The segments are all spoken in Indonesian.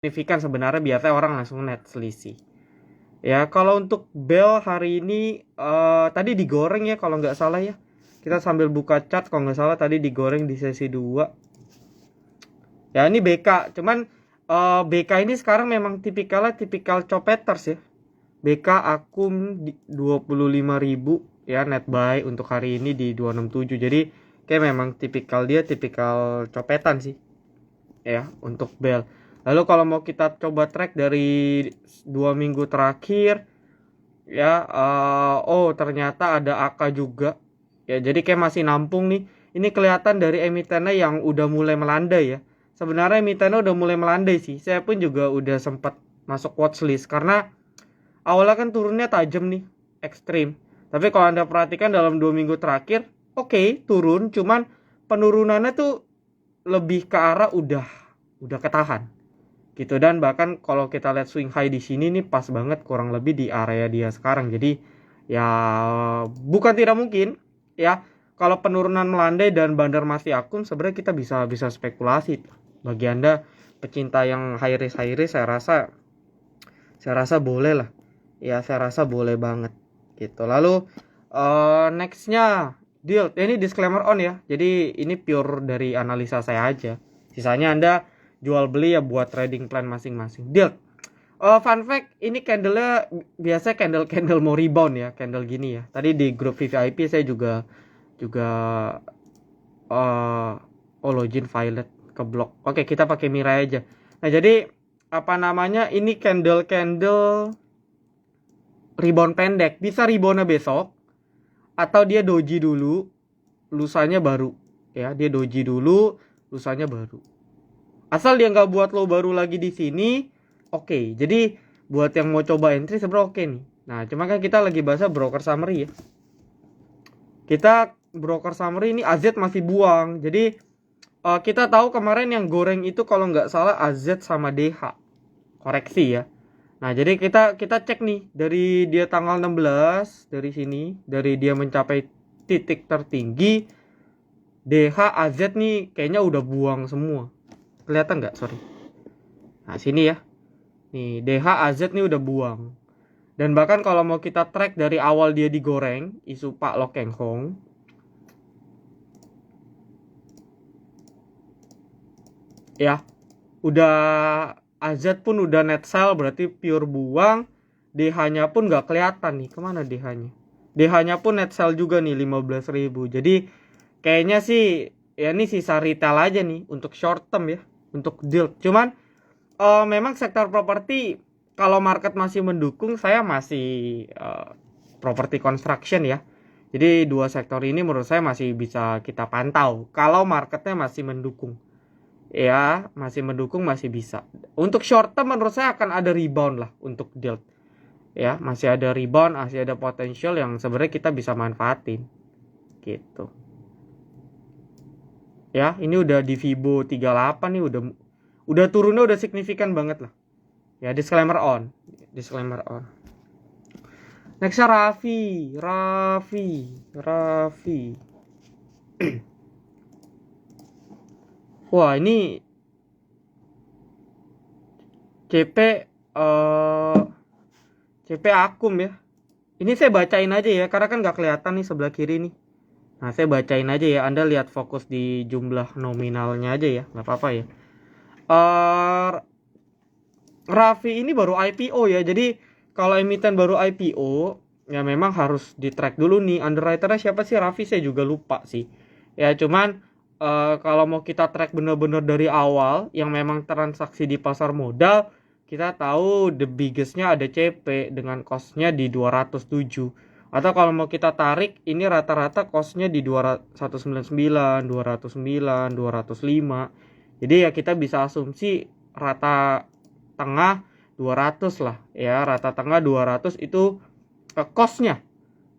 signifikan sebenarnya, biasanya orang langsung net selisih. Ya, kalau untuk bell hari ini tadi digoreng ya kalau nggak salah ya. Kita sambil buka chart, kalau nggak salah tadi digoreng di sesi 2. Ya, ini BK, cuman BK ini sekarang memang tipikal copeters ya. BK akum di 25.000 ya, net buy untuk hari ini di 267. Jadi kayak memang tipikal copetan sih ya untuk bell. Lalu kalau mau kita coba track dari 2 minggu terakhir ya, ternyata ada AK juga ya, jadi kayak masih nampung nih. Ini kelihatan dari emitennya yang udah mulai melandai ya. Sebenarnya emitennya udah mulai melandai sih, saya pun juga udah sempat masuk watchlist karena awalnya kan turunnya tajam nih, ekstrim. Tapi kalau Anda perhatikan dalam 2 minggu terakhir, oke, turun, cuman penurunannya tuh lebih ke arah udah ketahan gitu. Dan bahkan kalau kita lihat swing high di sini nih pas banget kurang lebih di area dia sekarang. Jadi ya bukan tidak mungkin ya, kalau penurunan melandai dan bandar masih akum, sebenarnya kita bisa spekulasi. Bagi Anda pecinta yang high risk, saya rasa boleh lah ya, saya rasa boleh banget gitu. Lalu nextnya deal, ini disclaimer on ya, jadi ini pure dari analisa saya aja, sisanya Anda jual beli ya buat trading plan masing-masing. Deal, fun fact, ini candlenya biasa candle mau rebound ya, candle gini ya. Tadi di grup VVIP saya juga login violet ke blok. Oke, kita pakai Mirai aja. Nah, jadi apa namanya, ini candle rebound pendek, bisa reboundnya besok atau dia doji dulu, lusanya baru ya. Dia doji dulu, lusanya baru. Asal dia nggak buat low baru lagi di sini, oke. Jadi buat yang mau coba entry sebenarnya oke nih. Nah, cuma kan kita lagi bahasa broker summary ya. Kita broker summary ini AZ masih buang. Jadi kita tahu kemarin yang goreng itu kalau nggak salah AZ sama DH. Koreksi ya. Nah, jadi kita cek nih dari dia tanggal 16, dari sini, dari dia mencapai titik tertinggi, DH AZ nih kayaknya udah buang semua. Kelihatan nggak? Sorry. Nah, sini ya. Nih, DH AZ nih udah buang. Dan bahkan kalau mau kita track dari awal dia digoreng, isu Pak Lo Keng Hong, ya, udah AZ pun udah net sell, berarti pure buang. DH-nya pun nggak kelihatan nih, kemana DH-nya? DH-nya pun net sell juga nih 15.000. Jadi kayaknya sih ya ini sisa retail aja nih untuk short term ya, untuk deal. Cuman memang sektor properti kalau market masih mendukung, saya masih property construction ya. Jadi dua sektor ini menurut saya masih bisa kita pantau kalau marketnya masih mendukung. Ya, masih mendukung, masih bisa. Untuk short term menurut saya akan ada rebound lah untuk deal. Ya, masih ada rebound, masih ada potensial yang sebenarnya kita bisa manfaatin. Gitu. Ya, ini udah di Fibo 38 nih, udah turunnya udah signifikan banget lah. Ya, disclaimer on. Nextnya Raffi. Wah, ini CP akum ya. Ini saya bacain aja ya, karena kan nggak kelihatan nih sebelah kiri nih. Nah, saya bacain aja ya. Anda lihat fokus di jumlah nominalnya aja ya, nggak apa-apa ya. Raffi ini baru IPO ya. Jadi kalau emiten baru IPO, ya memang harus di track dulu nih. Underwriternya siapa sih Raffi? Saya juga lupa sih. Ya cuman kalau mau kita track bener-bener dari awal, yang memang transaksi di pasar modal, kita tahu the biggestnya ada CP dengan costnya di 207. Atau kalau mau kita tarik, ini rata-rata costnya di 199, 209, 205. Jadi ya kita bisa asumsi rata tengah 200 lah ya, rata tengah 200 itu costnya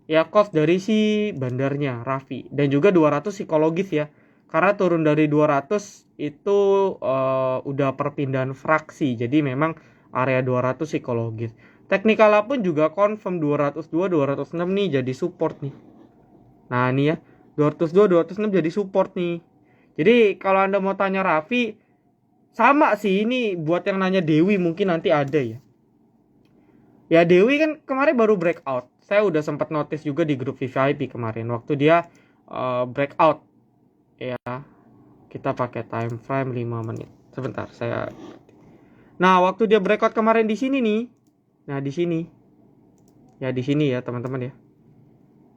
ya, cost dari si bandarnya Raffi. Dan juga 200 psikologis ya, karena turun dari 200 itu udah perpindahan fraksi, jadi memang area 200 psikologis. Teknikal pun juga confirm 202 206 nih jadi support nih. Nah ini ya, 202 206 jadi support nih. Jadi kalau Anda mau tanya Raffi, sama sih, ini buat yang nanya Dewi mungkin nanti ada ya. Ya Dewi kan kemarin baru breakout. Saya udah sempat notice juga di grup VIP kemarin waktu dia breakout. Ya, kita pakai time frame 5 menit. Sebentar, saya. Nah, waktu dia breakout kemarin di sini nih. Nah, di sini. Ya, di sini ya, teman-teman ya.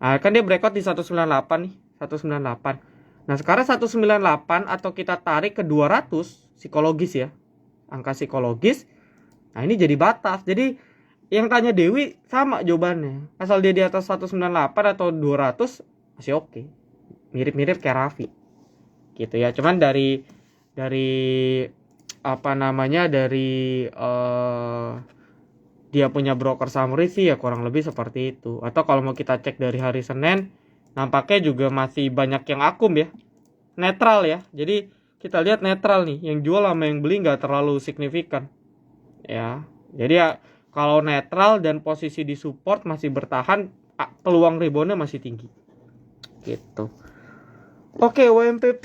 Nah, kan dia breakout di 198 nih, 198. Nah, sekarang 198 atau kita tarik ke 200 psikologis ya. Angka psikologis. Nah, ini jadi batas. Jadi yang tanya Dewi sama jawabannya. Asal dia di atas 198 atau 200 masih oke. Mirip-mirip kayak Raffi. Gitu ya. Cuman dari apa namanya? Dari dia punya broker summary sih ya kurang lebih seperti itu. Atau kalau mau kita cek dari hari Senin, nampaknya juga masih banyak yang akum ya. Netral ya. Jadi kita lihat netral nih. Yang jual sama yang beli nggak terlalu signifikan. Ya. Jadi ya kalau netral dan posisi di support masih bertahan, peluang reboundnya masih tinggi. Gitu. Oke, WMPP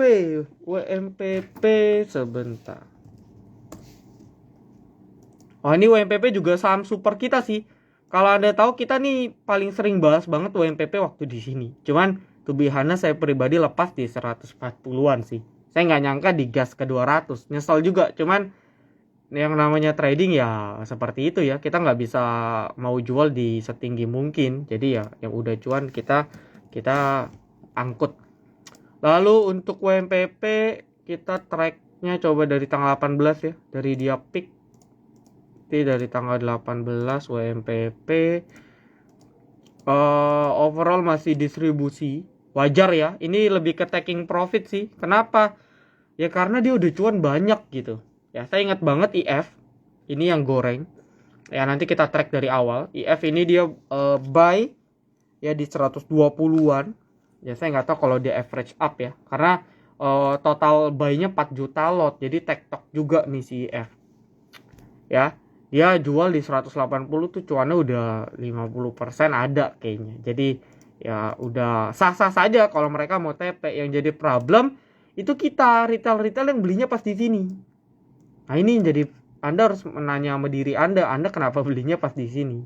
sebentar. Oh, ini WMPP juga saham super kita sih. Kalau Anda tahu kita nih paling sering bahas banget WMPP waktu di sini. Cuman to be honest, saya pribadi lepas di 140-an sih. Saya nggak nyangka digas ke 200. Nyesel juga, cuman yang namanya trading ya seperti itu ya, kita nggak bisa mau jual di setinggi mungkin, jadi ya yang udah cuan kita angkut. Lalu untuk WMPP kita tracknya coba dari tanggal 18 ya, dari dia peak dari tanggal 18 WMPP overall masih distribusi wajar ya, ini lebih ke taking profit sih. Kenapa? Ya karena dia udah cuan banyak gitu. Ya, saya ingat banget IF. Ini yang goreng. Ya, nanti kita track dari awal. IF ini dia buy ya di 120-an. Ya, saya nggak tahu kalau dia average up ya. Karena total buy-nya 4 juta lot. Jadi tektok juga nih si IF. Ya, dia jual di 180 tuh cuannya udah 50% ada kayaknya. Jadi ya udah sah-sah saja kalau mereka mau TP. Yang jadi problem itu kita retail yang belinya pas di sini. Nah, ini jadi Anda harus menanya sama diri Anda kenapa belinya pas di sini.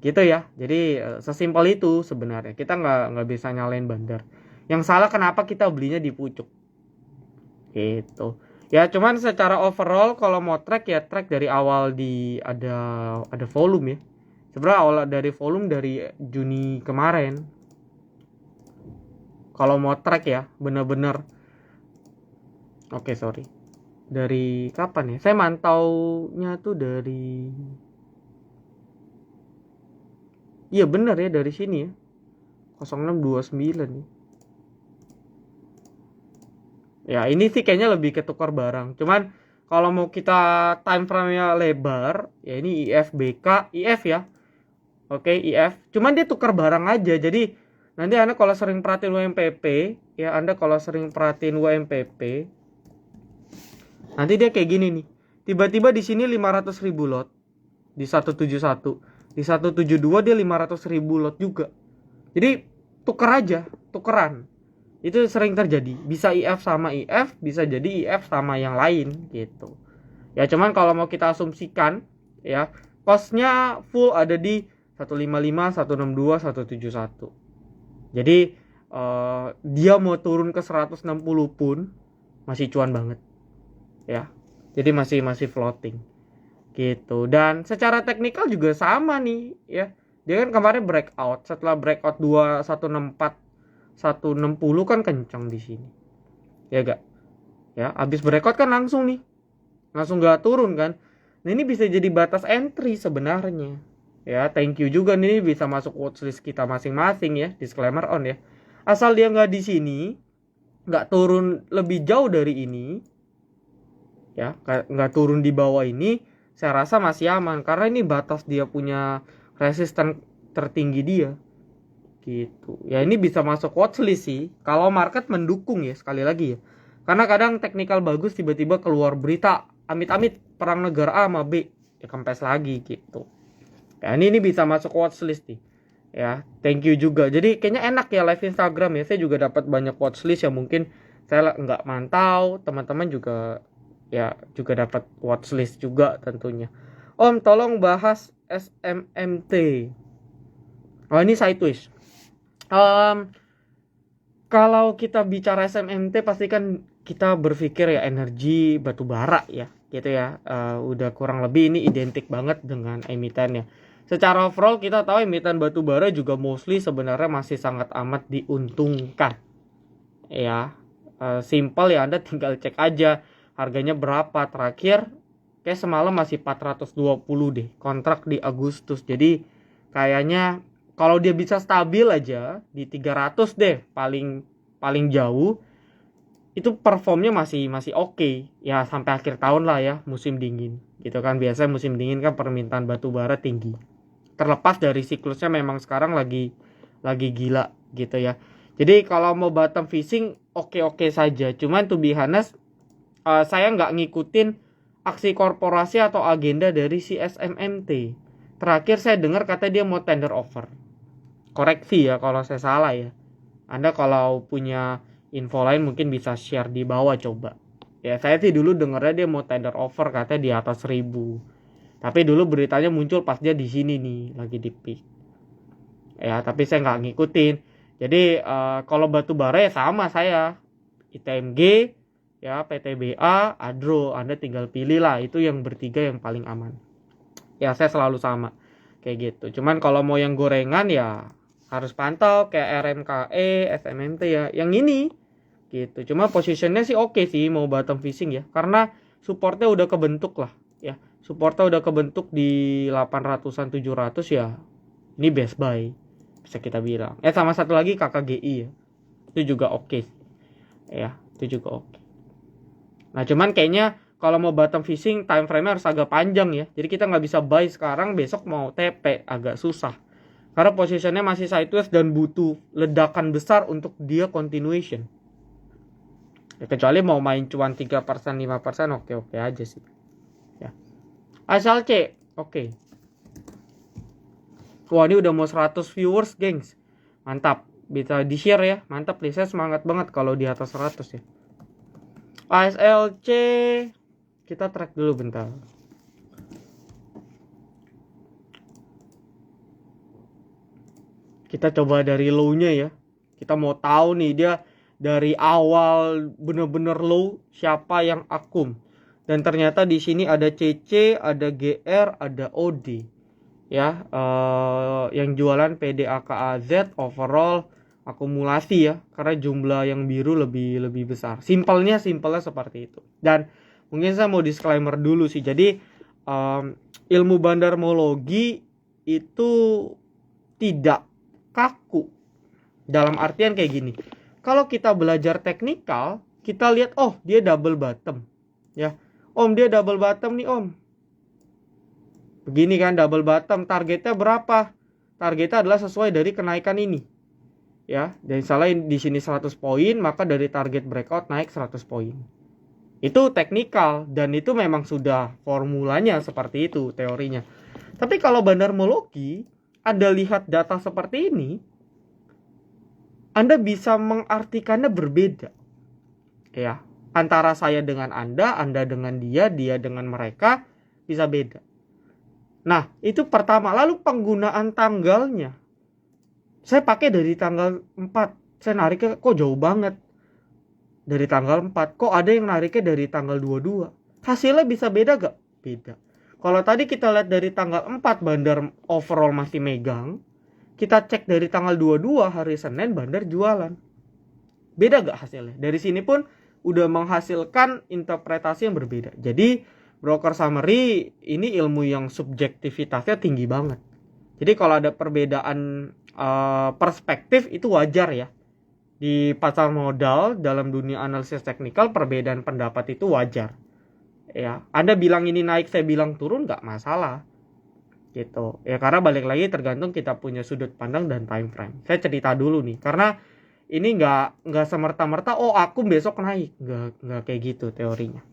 Gitu ya. Jadi sesimpel itu sebenarnya. Kita nggak bisa nyalain bandar. Yang salah kenapa kita belinya di pucuk. Gitu. Ya, cuman secara overall kalau mau track ya track dari awal di ada volume ya. Sebenarnya awal dari volume dari Juni kemarin. Kalau mau track ya bener-bener. Oke, sorry. Dari kapan ya? Saya mantaunya tuh dari iya bener ya dari sini ya. 0629 ya. Ya, ini sih kayaknya lebih ke tukar barang. Cuman kalau mau kita time frame-nya lebar, ya ini IFBK, IF ya. Oke, IF. Cuman dia tukar barang aja. Jadi nanti Anda kalau sering perhatiin WMPP, ya Anda kalau sering perhatiin WMPP, nanti dia kayak gini nih. Tiba-tiba di sini 500.000 lot di 171. Di 172 dia 500.000 lot juga. Jadi tuker aja, tukeran. Itu sering terjadi. Bisa IF sama IF, bisa jadi IF sama yang lain gitu. Ya cuman kalau mau kita asumsikan ya, cost-nya full ada di 155, 162, 171. Jadi dia mau turun ke 160 pun masih cuan banget. Ya. Jadi masih floating. Gitu. Dan secara teknikal juga sama nih ya. Dia kan kemarin breakout, setelah breakout 2164 160 kan kencang di sini. Ya gak? Ya, habis breakout kan langsung nih. Langsung gak turun kan. Nah, ini bisa jadi batas entry sebenarnya. Ya, thank you juga nih bisa masuk watchlist kita masing-masing ya, disclaimer on ya. Asal dia nggak di sini, nggak turun lebih jauh dari ini, ya, nggak turun di bawah ini, saya rasa masih aman karena ini batas dia punya resisten tertinggi dia. Gitu. Ya ini bisa masuk watchlist sih kalau market mendukung ya, sekali lagi ya. Karena kadang teknikal bagus tiba-tiba keluar berita amit-amit perang negara A sama B, ya kempes lagi gitu. Ya ini bisa masuk watchlist nih. Ya, thank you juga. Jadi kayaknya enak ya live Instagram ya. Saya juga dapat banyak watchlist yang mungkin saya nggak mantau, teman-teman juga Ya, juga dapat watchlist juga tentunya. Om, tolong bahas SMMT. Oh, ini sideways. Kalau kita bicara SMMT pasti kan kita berpikir ya energi batu bara ya, gitu ya. Udah kurang lebih ini identik banget dengan emitennya. Secara overall kita tahu emiten batu bara juga mostly sebenarnya masih sangat amat diuntungkan. Ya, simple ya, Anda tinggal cek aja harganya berapa terakhir. Kayak semalam masih 420 deh kontrak di Agustus. Jadi kayaknya kalau dia bisa stabil aja di 300 deh paling paling jauh, itu performnya masih oke. Ya sampai akhir tahun lah ya, musim dingin gitu kan. Biasanya musim dingin kan permintaan batu bara tinggi, terlepas dari siklusnya memang sekarang lagi gila gitu ya. Jadi kalau mau bottom fishing oke saja, cuman to be honest, saya nggak ngikutin aksi korporasi atau agenda dari si SMMT. Terakhir saya dengar kata dia mau tender offer. Koreksi ya kalau saya salah ya. Anda kalau punya info lain mungkin bisa share di bawah coba. Ya saya sih dulu dengarnya dia mau tender offer katanya di atas 1000. Tapi dulu beritanya muncul pas dia di sini nih lagi di peak. Ya tapi saya nggak ngikutin. Jadi kalau batu bara ya sama saya. ITMG, ya PTBA, Adro, Anda tinggal pilih lah, itu yang bertiga yang paling aman. Ya saya selalu sama kayak gitu. Cuman kalau mau yang gorengan ya harus pantau kayak RMKE, SMMT ya, yang ini gitu. Cuma positionnya sih oke sih mau bottom fishing ya, karena supportnya udah kebentuk lah ya. Supportnya udah kebentuk di 800-an 700 ya. Ini best buy bisa kita bilang. Sama satu lagi KKGI ya. Itu juga oke. Ya, itu juga oke. Nah cuman kayaknya kalau mau bottom fishing time frame harus agak panjang ya. Jadi kita nggak bisa buy sekarang, besok mau TP agak susah. Karena posisinya masih sideways dan butuh ledakan besar untuk dia continuation. Ya, kecuali mau main cuan 3%, 5% oke aja sih. Ya. Asal C, oke. Wah ini udah mau 100 viewers gengs. Mantap, bisa di share ya. Mantap nih, saya semangat banget kalau di atas 100 ya. ASLC kita track dulu bentar. Kita coba dari low-nya ya. Kita mau tahu nih dia dari awal bener-bener low siapa yang akum. Dan ternyata di sini ada CC, ada GR, ada OD. Ya, yang jualan PDAKAZ overall akumulasi ya, karena jumlah yang biru lebih besar. Simpelnya seperti itu. Dan mungkin saya mau disclaimer dulu sih. Jadi ilmu bandarmologi itu tidak kaku. Dalam artian kayak gini. Kalau kita belajar teknikal, kita lihat oh dia double bottom. Ya. Om dia double bottom nih om. Begini kan double bottom, targetnya berapa? Targetnya adalah sesuai dari kenaikan ini. Ya, dan salah di sini 100 poin, maka dari target breakout naik 100 poin. Itu teknikal dan itu memang sudah formulanya seperti itu teorinya. Tapi kalau bandarmologi, Anda lihat data seperti ini, Anda bisa mengartikannya berbeda. Ya, antara saya dengan Anda dengan dia, dia dengan mereka bisa beda. Nah, itu pertama. Lalu penggunaan tanggalnya. Saya pakai dari tanggal 4. Saya nariknya kok jauh banget. Dari tanggal 4. Kok ada yang nariknya dari tanggal 22. Hasilnya bisa beda gak? Beda. Kalau tadi kita lihat dari tanggal 4 bandar overall masih megang. Kita cek dari tanggal 22 hari Senin bandar jualan. Beda gak hasilnya? Dari sini pun udah menghasilkan interpretasi yang berbeda. Jadi broker summary ini ilmu yang subjektivitasnya tinggi banget. Jadi kalau ada perbedaan perspektif itu wajar ya. Di pasar modal dalam dunia analisis teknikal perbedaan pendapat itu wajar. Ya, Anda bilang ini naik, saya bilang turun nggak masalah. Gitu. Ya karena balik lagi tergantung kita punya sudut pandang dan time frame. Saya cerita dulu nih karena ini nggak semerta-merta oh aku besok naik, nggak kayak gitu teorinya.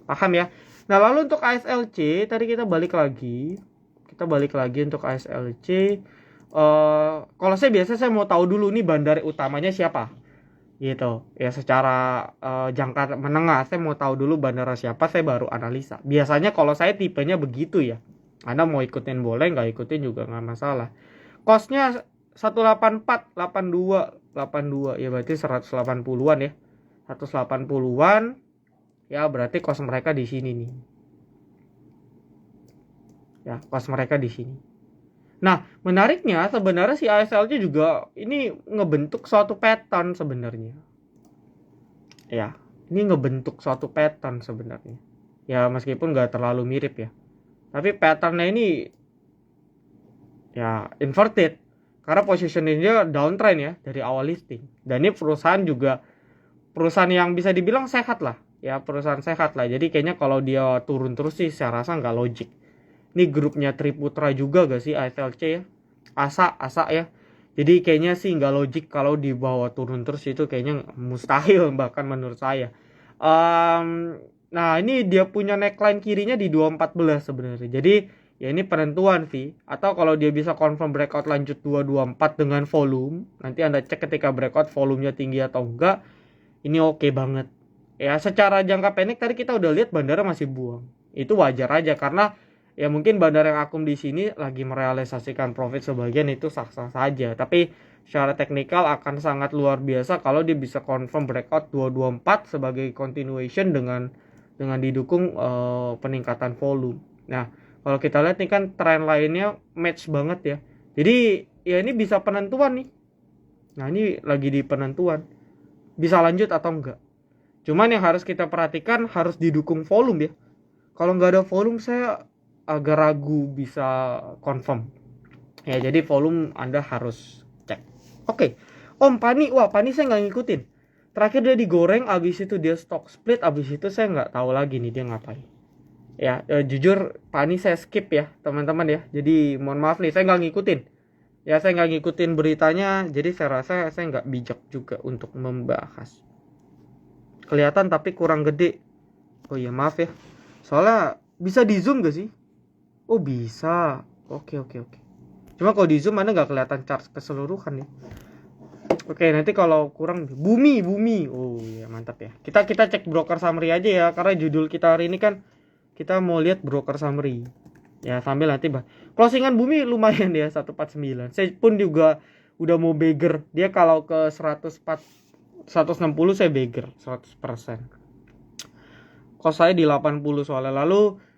Paham ya? Nah lalu untuk ASLC tadi kita balik lagi untuk ASLC. Kalau saya biasa saya mau tahu dulu nih bandar utamanya siapa. gitu ya. Secara jangka menengah saya mau tahu dulu bandara siapa, saya baru analisa. Biasanya kalau saya tipenya begitu ya, Anda mau ikutin boleh, nggak ikutin juga nggak masalah. Costnya 184, 82, 82 ya, berarti 180-an ya, 180-an ya, berarti cost mereka di sini nih ya, cost mereka di sini. Nah, menariknya sebenarnya si ASLC juga ini ngebentuk suatu pattern sebenarnya. Ya, ini ngebentuk suatu pattern sebenarnya. Ya, meskipun nggak terlalu mirip ya. Tapi patternnya ini ya inverted. Karena positioningnya downtrend ya dari awal listing. Dan ini perusahaan juga perusahaan yang bisa dibilang sehat lah. Ya, perusahaan sehat lah. Jadi kayaknya kalau dia turun terus sih saya rasa nggak logik. Ini grupnya Triputra juga gak sih ASLC ya? Asa ya. Jadi kayaknya sih nggak logik kalau dibawa turun terus, itu kayaknya mustahil bahkan menurut saya. Nah ini dia punya neckline kirinya di 214 sebenarnya. Jadi ya ini penentuan sih. Atau kalau dia bisa confirm breakout lanjut 224 dengan volume, nanti Anda cek ketika breakout volumenya tinggi atau enggak. Ini oke banget. Ya secara jangka pendek tadi kita udah lihat bandara masih buang. Itu wajar aja karena ya mungkin bandar yang akum di sini lagi merealisasikan profit sebagian, itu sah-sah saja. Tapi secara teknikal akan sangat luar biasa kalau dia bisa confirm breakout 224 sebagai continuation dengan didukung peningkatan volume. Nah, kalau kita lihat nih kan tren lainnya match banget ya. Jadi ya ini bisa penentuan nih. Nah, ini lagi di penentuan. Bisa lanjut atau enggak. Cuman yang harus kita perhatikan harus didukung volume ya. Kalau nggak ada volume saya agak ragu bisa confirm ya, jadi volume Anda harus cek. Oke. Om Pani, wah Pani saya nggak ngikutin, terakhir dia digoreng, abis itu dia stock split, abis itu saya nggak tahu lagi nih dia ngapain ya. Jujur Pani saya skip ya teman-teman ya, jadi mohon maaf nih saya nggak ngikutin ya, saya nggak ngikutin beritanya, jadi saya rasa saya nggak bijak juga untuk membahas. Kelihatan tapi kurang gede. Oh iya maaf ya, soalnya bisa di zoom gak sih? Oh bisa. Oke. Cuma kalau di zoom mana nggak kelihatan chart keseluruhan ya. Oke, nanti kalau kurang bumi. Oh ya mantap ya. Kita cek broker summary aja ya, karena judul kita hari ini kan kita mau lihat broker summary. Ya sambil nanti closingan bumi lumayan ya 149. Saya pun juga udah mau beggar. Dia kalau ke 160 saya beggar 100%. Cost saya di 80 soalnya. Lalu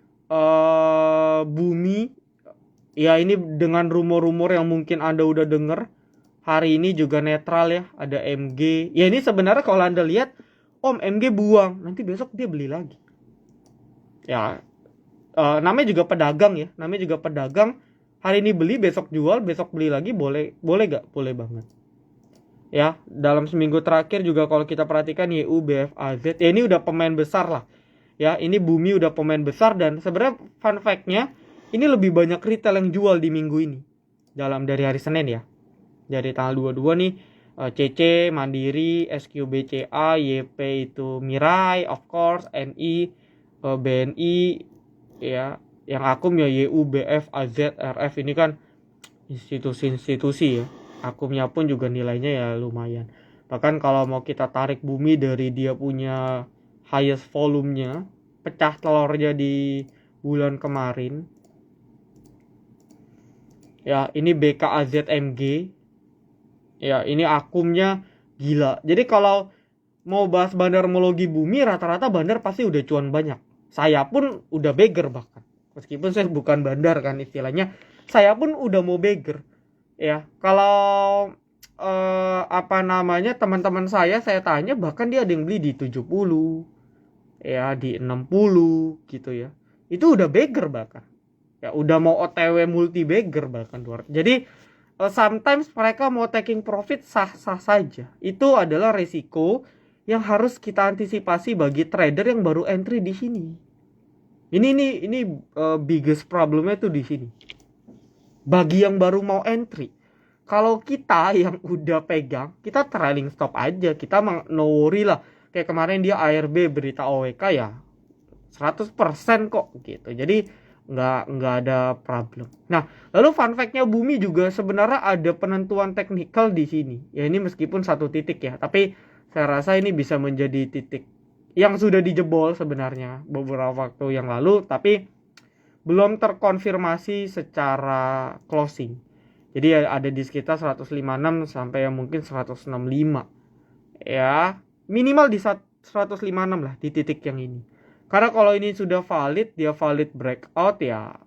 bumi ya, ini dengan rumor-rumor yang mungkin Anda udah denger, hari ini juga netral ya, ada MG ya. Ini sebenarnya kalau Anda lihat, Om MG buang, nanti besok dia beli lagi ya. Namanya juga pedagang ya, hari ini beli besok jual, besok beli lagi. Boleh gak? Boleh banget ya. Dalam seminggu terakhir juga kalau kita perhatikan YU BFAZ ya, ini udah pemain besar lah ya. Ini bumi udah pemain besar, dan sebenarnya fun fact-nya ini lebih banyak retail yang jual di minggu ini dari hari Senin ya. Dari tanggal 22 nih, CC, Mandiri, SQBCA, YP itu Mirai, of course, NI, BNI ya, yang akum ya YU, BF, AZ, RF, ini kan institusi-institusi ya. Akumnya pun juga nilainya ya lumayan. Bahkan kalau mau kita tarik bumi dari dia punya highest volumenya, pecah telurnya di bulan kemarin ya, ini BKAZMG ya, ini akumnya gila. Jadi kalau mau bahas bandarmologi bumi, rata-rata bandar pasti udah cuan banyak. Saya pun udah beggar bahkan, meskipun saya bukan bandar kan istilahnya, saya pun udah mau beggar ya. Kalau teman-teman saya tanya, bahkan dia ada yang beli di 70 ya, di 60 gitu ya. Itu udah beggar bahkan. Ya udah mau OTW multi beggar bahkan. Jadi sometimes mereka mau taking profit sah-sah saja. Itu adalah resiko yang harus kita antisipasi bagi trader yang baru entry di sini. Ini biggest problemnya tuh di sini. Bagi yang baru mau entry, kalau kita yang udah pegang, kita trailing stop aja, kita no worry lah. Kayak kemarin dia ARB berita OWK ya 100% kok gitu. Jadi nggak ada problem. Nah, lalu fun fact-nya bumi juga sebenarnya ada penentuan teknikal di sini. Ya ini meskipun satu titik ya, tapi saya rasa ini bisa menjadi titik yang sudah dijebol sebenarnya beberapa waktu yang lalu, tapi belum terkonfirmasi secara closing. Jadi ada di sekitar 156 sampai mungkin 165. Ya, minimal di 156 lah di titik yang ini. Karena kalau ini sudah valid, dia valid breakout ya,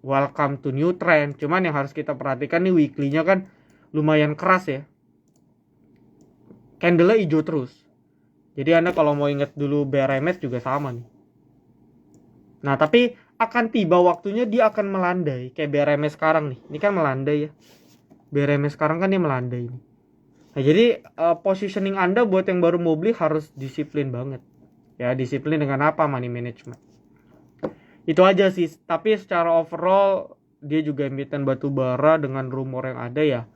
welcome to new trend. Cuman yang harus kita perhatikan nih weekly-nya kan lumayan keras ya. Candle-nya hijau terus. Jadi Anda kalau mau ingat dulu BRMS juga sama nih. Nah, tapi akan tiba waktunya dia akan melandai kayak BRMS sekarang nih. Ini kan melandai ya. BRMS sekarang kan dia melandai nih. Nah, jadi positioning Anda buat yang baru mau beli harus disiplin banget. Ya, disiplin dengan apa? Money management. Itu aja sih. Tapi secara overall dia juga emiten batu bara dengan rumor yang ada ya.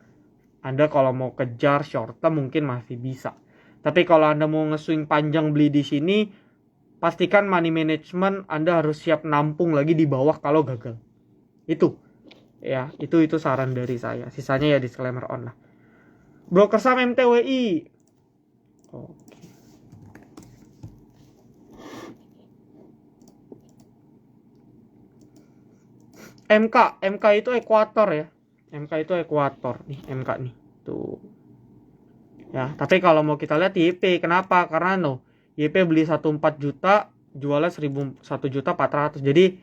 Anda kalau mau kejar short term mungkin masih bisa. Tapi kalau Anda mau nge-swing panjang beli di sini, pastikan money management Anda harus siap nampung lagi di bawah kalau gagal. Itu. Ya, itu saran dari saya. Sisanya ya disclaimer on lah. Broker saham MTWI. Oke. MK itu ekuator ya. MK itu ekuator nih, MK nih. Tuh. Ya, tapi kalau mau kita lihat YP, kenapa? Karena YP beli 14 juta, jualnya 1.400.000. Jadi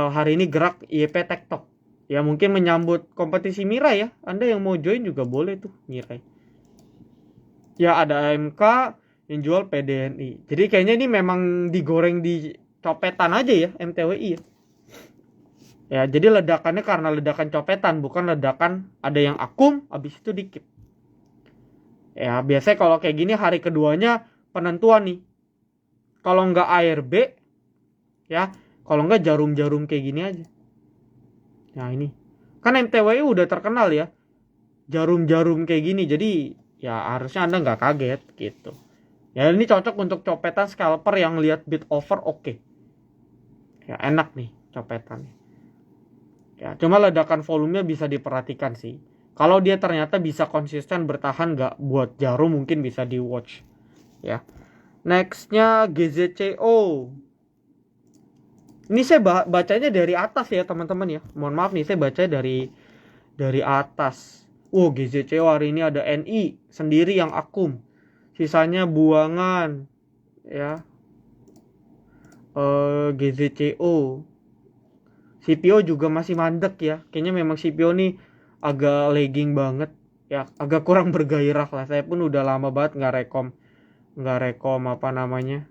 hari ini gerak YP tektok. Ya mungkin menyambut kompetisi Mirai ya. Anda yang mau join juga boleh tuh Mirai. Ya ada AMK yang jual PDNI. Jadi kayaknya ini memang digoreng di copetan aja ya MTWI ya. Ya jadi ledakannya karena ledakan copetan, bukan ledakan ada yang akum habis itu dikit. Ya biasanya kalau kayak gini hari keduanya penentuan nih. Kalau nggak ARB ya, kalau nggak jarum-jarum kayak gini aja. Nah ini kan MTWI udah terkenal ya jarum-jarum kayak gini, jadi ya harusnya Anda nggak kaget gitu. Ya ini cocok untuk copetan scalper yang lihat bid over oke. Ya enak nih copetannya. Ya cuma ledakan volumenya bisa diperhatikan sih. Kalau dia ternyata bisa konsisten bertahan nggak buat jarum mungkin bisa di watch ya. Nextnya GZCO. Ini saya bacanya dari atas ya teman-teman ya. Mohon maaf nih saya baca dari atas. GZCO hari ini ada NI sendiri yang akum. Sisanya buangan ya. GZCO. CPO juga masih mandek ya. Kayaknya memang CPO nih agak lagging banget ya, agak kurang bergairah lah. Saya pun udah lama banget nggak rekom apa namanya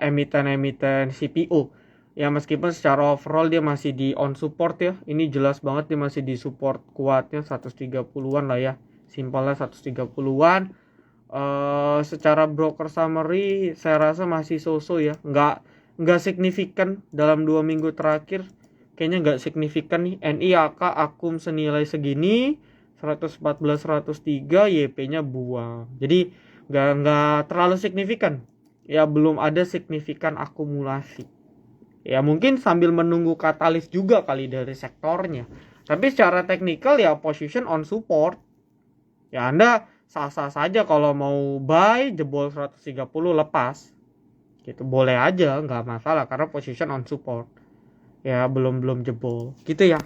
emiten CPO ya, meskipun secara overall dia masih di on support ya. Ini jelas banget dia masih di support kuatnya 130-an lah ya, simpelnya 130-an. Secara broker summary saya rasa masih so-so ya, nggak signifikan dalam 2 minggu terakhir. Kayaknya nggak signifikan nih. NI AK akum senilai segini 114 103, YP-nya buang. Jadi nggak terlalu signifikan. Ya belum ada signifikan akumulasi. Ya mungkin sambil menunggu katalis juga kali dari sektornya. Tapi secara teknikal ya position on support. Ya Anda sah-sah saja kalau mau buy jebol 130 lepas. Gitu boleh aja, nggak masalah karena position on support. Ya belum jebol gitu ya.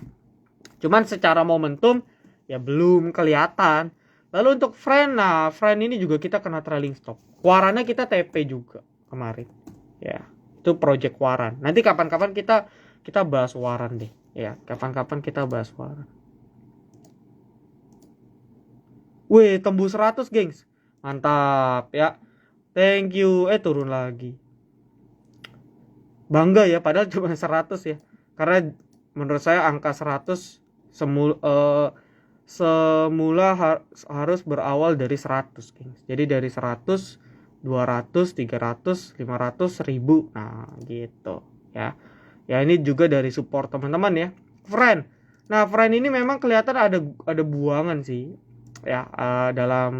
Cuman secara momentum ya belum kelihatan. Lalu untuk friend ini juga kita kena trailing stop. Warannya kita TP juga kemarin. Ya, itu project waran. Nanti kapan-kapan kita bahas waran deh. Ya, kapan-kapan kita bahas waran. Wih, tembus 100, gengs. Mantap ya. Thank you. Turun lagi. Bangga ya, padahal cuma 100 ya. Karena menurut saya angka 100 semula harus berawal dari 100, gengs. Jadi dari 100, 200, 300, 500, 1000. Nah, gitu ya. Ya ini juga dari support teman-teman ya. Friend. Nah, friend ini memang kelihatan ada buangan sih. Ya, dalam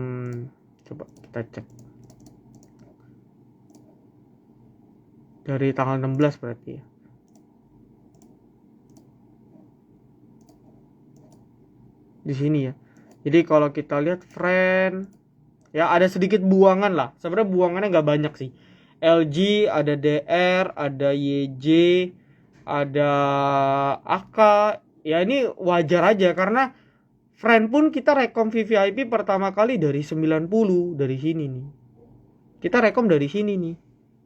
coba kita cek. Dari tanggal 16 berarti ya. Di sini ya. Jadi kalau kita lihat friend Ya, ada sedikit buangan lah. Sebenarnya buangannya nggak banyak sih. LG, ada DR, ada YJ, ada AK. Ya ini wajar aja karena friend pun kita rekom VVIP pertama kali dari 90 dari sini nih. Kita rekom dari sini nih.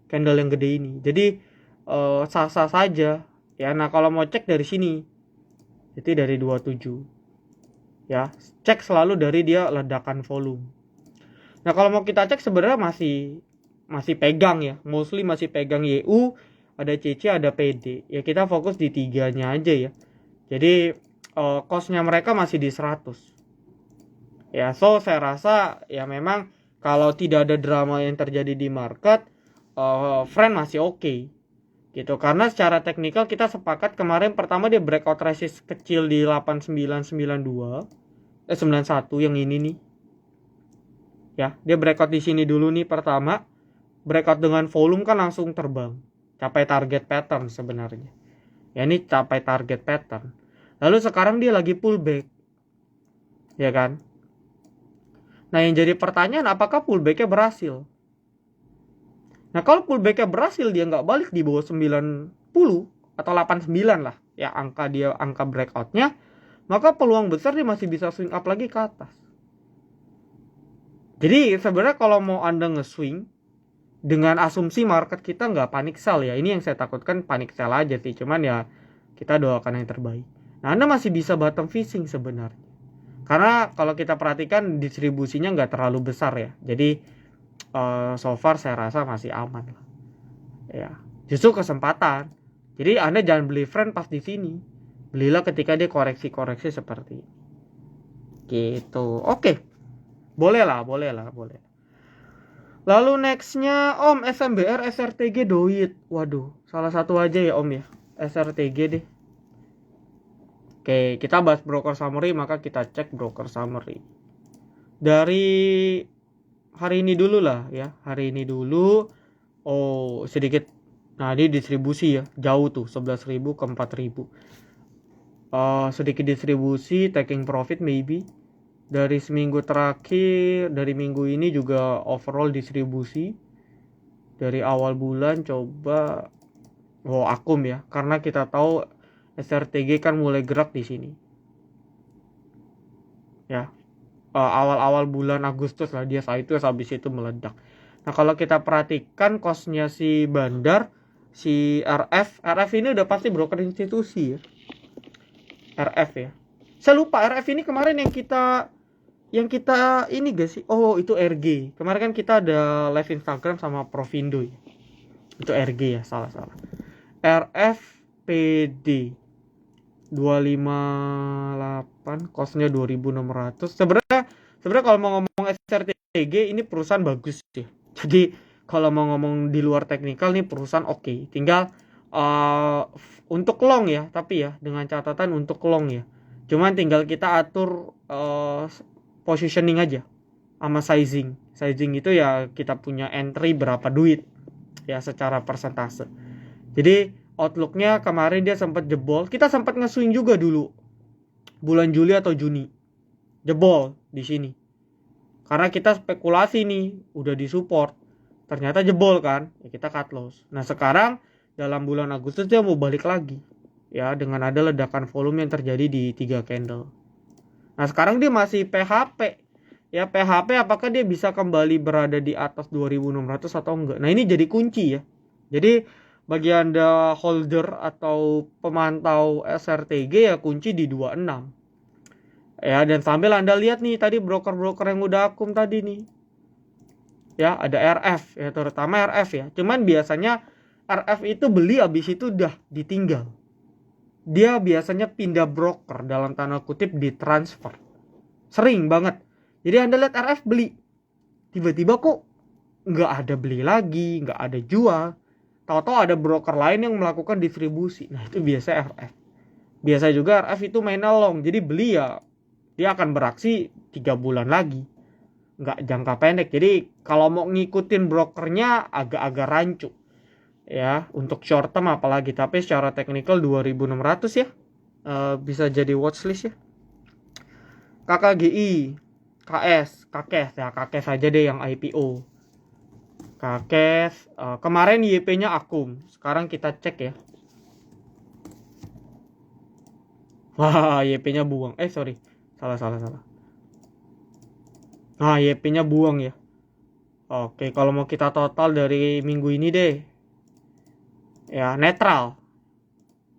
Candle yang gede ini. Jadi sah-sah saja. Ya, nah kalau mau cek dari sini. Jadi dari 27. Ya, cek selalu dari dia ledakan volume. Nah, kalau mau kita cek sebenarnya masih pegang ya. Mostly masih pegang YU, ada CC, ada PD. Ya kita fokus di tiganya aja ya. Jadi cost-nya mereka masih di 100. Ya, so saya rasa ya memang kalau tidak ada drama yang terjadi di market, friend masih oke. Gitu. Karena secara teknikal kita sepakat kemarin pertama dia breakout resist kecil di 8992. 91 yang ini nih. Ya, dia breakout di sini dulu nih pertama. Breakout dengan volume kan langsung terbang. Capai target pattern sebenarnya. Ya ini capai target pattern. Lalu sekarang dia lagi pullback. Ya kan? Nah, yang jadi pertanyaan apakah pullbacknya berhasil? Nah, kalau pullbacknya berhasil dia nggak balik di bawah 90 atau 89 lah. Ya angka breakoutnya. Maka peluang besar dia masih bisa swing up lagi ke atas. Jadi sebenarnya kalau mau Anda nge-swing dengan asumsi market kita nggak panik sell ya. Ini yang saya takutkan panik sell aja sih. Cuman ya kita doakan yang terbaik. Nah, Anda masih bisa bottom fishing sebenarnya. Karena kalau kita perhatikan distribusinya nggak terlalu besar ya. Jadi so far saya rasa masih aman lah. Ya, justru kesempatan. Jadi Anda jangan beli friend pas di sini. Belilah ketika dia koreksi-koreksi seperti ini. Gitu. Oke. Boleh lah. Lalu nextnya Om SMBR SRTG doit. Waduh, salah satu aja ya Om ya. SRTG deh. Oke, kita bahas broker summary, maka kita cek broker summary. Dari hari ini dulu lah ya. Hari ini dulu. Oh, sedikit. Nah, ini distribusi ya. Jauh tuh, 11.000 ke 4.000. Sedikit distribusi, taking profit maybe. Dari seminggu terakhir, dari minggu ini juga overall distribusi. Dari awal bulan coba akum ya, karena kita tahu SRTG kan mulai gerak di sini. Ya. Awal-awal bulan Agustus lah dia saat itu habis itu meledak. Nah, kalau kita perhatikan cost-nya si Bandar, si RF ini udah pasti broker institusi ya. RF ya. Saya lupa RF ini kemarin yang kita ini gak sih? Oh, itu RG. Kemarin kan kita ada live Instagram sama Provindo ya. Itu RG ya, salah. RFPD 258, costnya 2.600. Sebenarnya kalau mau ngomong SRTG ini perusahaan bagus sih. Jadi kalau mau ngomong di luar teknikal nih perusahaan oke. Tinggal untuk long ya, tapi ya dengan catatan untuk long ya. Cuman tinggal kita atur positioning aja sama sizing. Sizing itu ya kita punya entry berapa duit ya secara persentase. Jadi outlooknya kemarin dia sempat jebol. Kita sempat nge-swing juga dulu bulan Juli atau Juni. Jebol di sini. Karena kita spekulasi nih udah disupport. Ternyata jebol kan. Ya kita cut loss. Nah, sekarang dalam bulan Agustus dia mau balik lagi. Ya, dengan ada ledakan volume yang terjadi di 3 candle. Nah, sekarang dia masih PHP. Ya, PHP apakah dia bisa kembali berada di atas 2.600 atau enggak? Nah, ini jadi kunci ya. Jadi, bagi Anda holder atau pemantau SRTG ya kunci di 26. Ya, dan sambil Anda lihat nih tadi broker-broker yang udah akum tadi nih. Ya, ada RF ya, terutama RF ya. Cuman biasanya RF itu beli habis itu udah ditinggal. Dia biasanya pindah broker dalam tanda kutip ditransfer. Sering banget. Jadi Anda lihat RF beli. Tiba-tiba kok nggak ada beli lagi, nggak ada jual. Tahu-tahu ada broker lain yang melakukan distribusi. Nah, itu biasa RF. Biasa juga RF itu mainnya long. Jadi beli ya dia akan beraksi 3 bulan lagi. Nggak jangka pendek. Jadi kalau mau ngikutin brokernya agak-agak rancu. Ya, untuk short term apalagi, tapi secara teknikal 2.600 ya. Bisa jadi watchlist ya. KKGI KKS ya, KKS aja deh yang IPO. KKS kemarin YP-nya akum. Sekarang kita cek ya. Wah, YP-nya buang. Sorry. Salah. Nah, YP-nya buang ya. Oke, kalau mau kita total dari minggu ini deh. Ya, netral.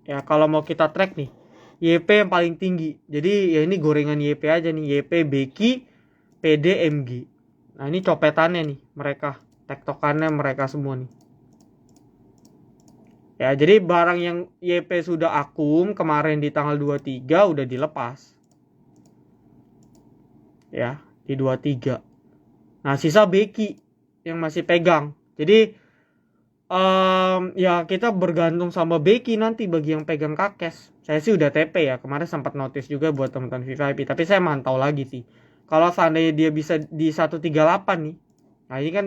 Ya, kalau mau kita track nih, YP yang paling tinggi. Jadi, ya ini gorengan YP aja nih. YP, BQ, PD, MG. Nah, ini copetannya nih, mereka. Tektokannya mereka semua nih. Ya, jadi barang yang YP sudah akum kemarin di tanggal 23 udah dilepas. Ya, di 23. Nah, sisa BQ yang masih pegang. Jadi ya kita bergantung sama Becky nanti bagi yang pegang kakes. Saya sih udah TP ya, kemarin sempat notice juga buat teman-teman VIP, tapi saya mantau lagi sih. Kalau seandainya dia bisa di 138 nih, nah ini kan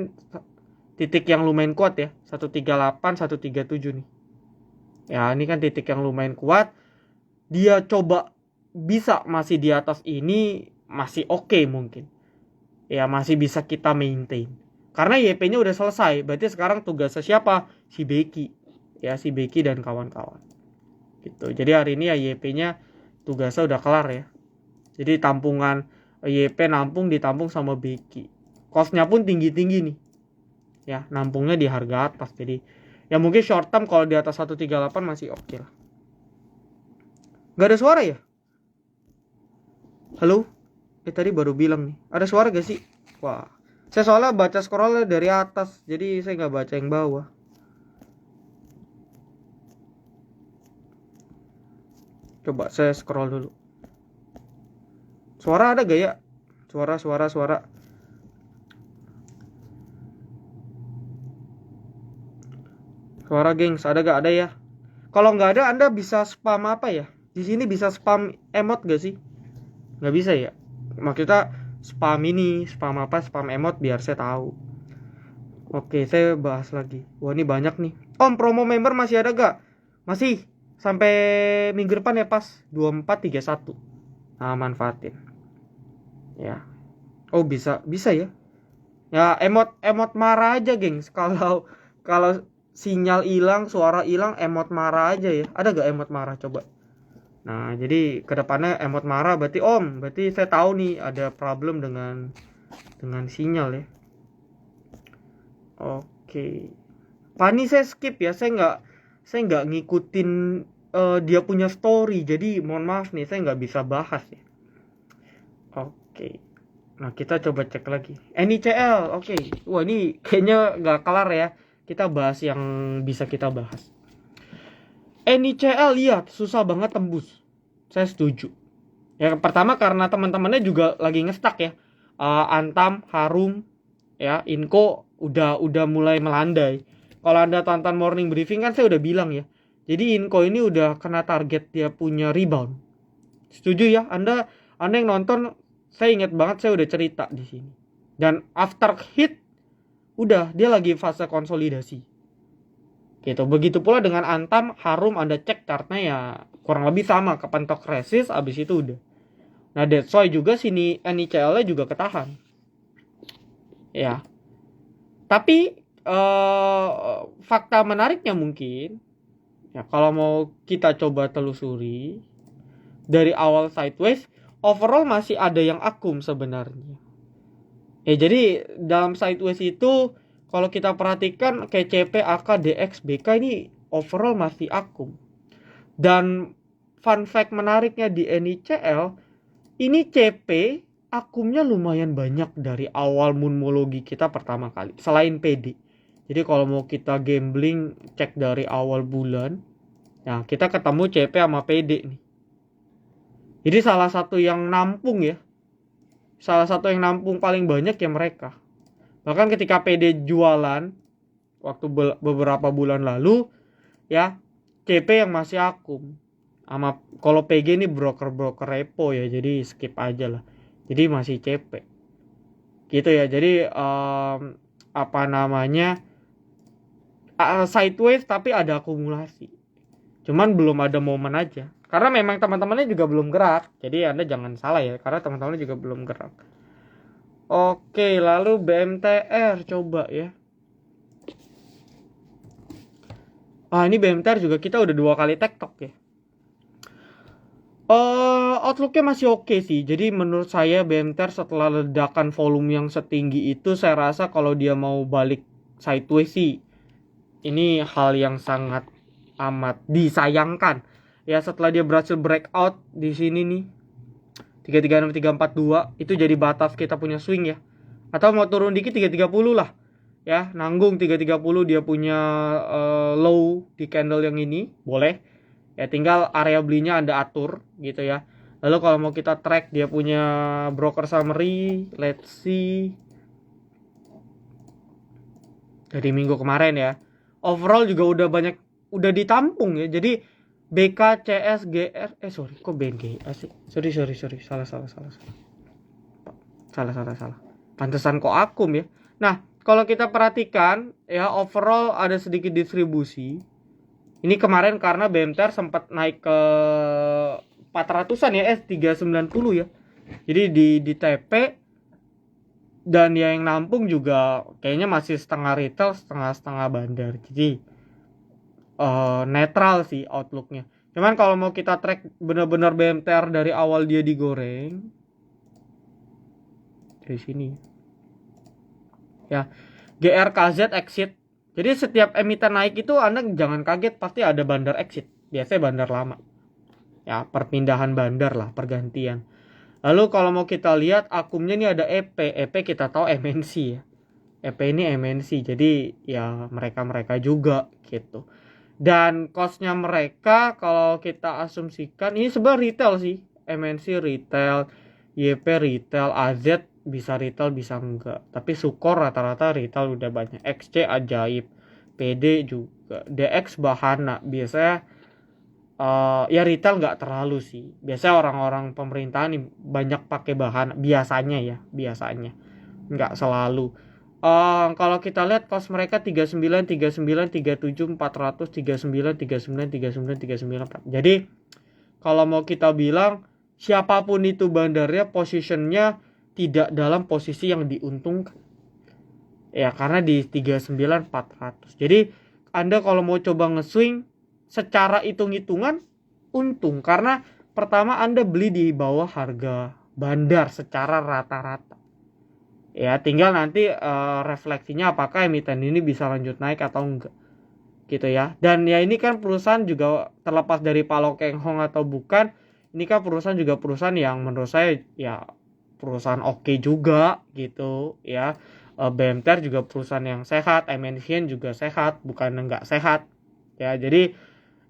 titik yang lumayan kuat ya, 138, 137 nih. Ya ini kan titik yang lumayan kuat. Dia coba bisa masih di atas ini, masih oke mungkin. Ya masih bisa kita maintain. Karena YP-nya udah selesai, berarti sekarang tugasnya siapa? Si Becky. Ya, si Becky dan kawan-kawan. Gitu. Jadi hari ini ya YP-nya tugasnya udah kelar ya. Jadi tampungan YP nampung ditampung sama Becky. Cost-nya pun tinggi-tinggi nih. Ya, nampungnya di harga atas. Jadi ya mungkin short term kalau di atas 138 masih oke lah. Gak ada suara ya? Halo? Tadi baru bilang nih. Ada suara gak sih? Wah. Saya soalnya baca scrollnya dari atas, jadi saya nggak baca yang bawah. Coba saya scroll dulu. Suara ada gak ya? Suara. Suara gengs, ada gak? Ada ya? Kalau nggak ada, Anda bisa spam apa ya? Di sini bisa spam emot gak sih? Nggak bisa ya? Maksudnya spam ini, spam apa, spam emot biar saya tahu. Oke, saya bahas lagi. Wah, ini banyak nih. Om, promo member masih ada gak? Masih. Sampai minggu depan ya pas 2431. Nah, manfaatin. Ya. Oh, bisa ya. Ya, emot marah aja, gengs. Kalau sinyal hilang, suara hilang, emot marah aja ya. Ada gak emot marah coba? Nah, jadi kedepannya emot marah berarti Om, berarti saya tahu nih ada problem dengan sinyal ya. Oke. Pani saya skip ya, saya nggak ngikutin dia punya story, jadi mohon maaf nih saya nggak bisa bahas ya. Oke. Nah kita coba cek lagi. NICL, oke. Wah ini kayaknya nggak kelar ya. Kita bahas yang bisa kita bahas. NICL lihat susah banget tembus. Saya setuju. Ya pertama karena teman-temannya juga lagi ngestak ya. Antam, Harum, ya, Inco udah mulai melandai. Kalau Anda tonton morning briefing kan saya udah bilang ya. Jadi Inco ini udah kena target dia punya rebound. Setuju ya? Anda yang nonton, saya ingat banget saya udah cerita di sini. Dan after hit udah dia lagi fase konsolidasi. Gitu. Begitu pula dengan Antam, Harum Anda cek chartnya ya kurang lebih sama, kepentok resist abis itu udah. Nah, that's why juga sini NICL-nya juga ketahan. Ya. Tapi fakta menariknya mungkin ya kalau mau kita coba telusuri dari awal sideways, overall masih ada yang akum sebenarnya. Ya jadi dalam sideways itu kalau kita perhatikan kayak CP, AK, DX, BK ini overall masih akum. Dan fun fact menariknya di NICL, ini CP akumnya lumayan banyak dari awal moonmologi kita pertama kali, selain PD. Jadi kalau mau kita gambling, cek dari awal bulan, nah kita ketemu CP sama PD nih. Jadi salah satu yang nampung ya, salah satu yang nampung paling banyak ya mereka. Bahkan ketika PD jualan waktu beberapa bulan lalu ya, CP yang masih akum. Sama kalau PG ini broker repo ya, jadi skip aja lah. Jadi masih CP. Gitu ya. Jadi apa namanya? Sideways tapi ada akumulasi. Cuman belum ada momen aja. Karena memang teman-temannya juga belum gerak. Jadi Anda jangan salah ya, karena teman-temannya juga belum gerak. Oke, lalu BMTR coba ya. Ini BMTR juga kita udah 2 kali tektok ya. Outlooknya masih oke sih. Jadi menurut saya BMTR setelah ledakan volume yang setinggi itu, saya rasa kalau dia mau balik sideways sih, ini hal yang sangat amat disayangkan. Ya setelah dia berhasil breakout di sini nih, 336 342 itu jadi batas kita punya swing ya. Atau mau turun dikit 330 lah. Ya, nanggung 330 dia punya low di candle yang ini, boleh. Ya tinggal area belinya Anda atur gitu ya. Lalu kalau mau kita track dia punya broker summary, let's see. Dari minggu kemarin ya. Overall juga udah ditampung ya. Jadi BKCSGR kok BNGA sih? Sorry. Salah. Pantesan kok akum ya. Nah, kalau kita perhatikan ya overall ada sedikit distribusi. Ini kemarin karena BMTR sempat naik ke 400-an ya, 390 ya. Jadi di TP dan yang nampung juga kayaknya masih setengah retail, setengah bandar. Jadi netral sih outlooknya. Cuman kalau mau kita track benar-benar BMTR dari awal dia digoreng dari sini ya, GRKZ exit. Jadi setiap emiten naik itu Anda jangan kaget, pasti ada bandar exit. Biasanya bandar lama. Ya, perpindahan bandar lah, pergantian. Lalu kalau mau kita lihat akumnya ini ada EP. EP kita tahu MNC ya. EP ini MNC. Jadi ya mereka juga gitu. Dan costnya mereka kalau kita asumsikan ini sebenarnya retail sih. MNC retail, YP retail, AZ bisa retail bisa enggak, tapi Sukor rata-rata retail udah banyak. XC ajaib, PD juga, DX Bahana biasanya ya retail nggak terlalu sih. Biasanya orang-orang pemerintahan nih banyak pakai Bahana biasanya nggak selalu. Kalau kita lihat cost mereka 39 37 400 39 39. Jadi kalau mau kita bilang siapapun itu bandarnya positionnya tidak dalam posisi yang diuntungkan. Ya karena di 39.400. Jadi Anda kalau mau coba nge-swing secara hitung-hitungan untung karena pertama Anda beli di bawah harga bandar secara rata-rata. Ya tinggal nanti refleksinya apakah emiten ini bisa lanjut naik atau enggak. Gitu ya. Dan ya ini kan perusahaan juga terlepas dari Palo Keng Hong atau bukan, ini kan perusahaan juga perusahaan yang menurut saya ya perusahaan oke juga gitu ya. BMTR juga perusahaan yang sehat, MNCN juga sehat, bukan enggak sehat ya. Jadi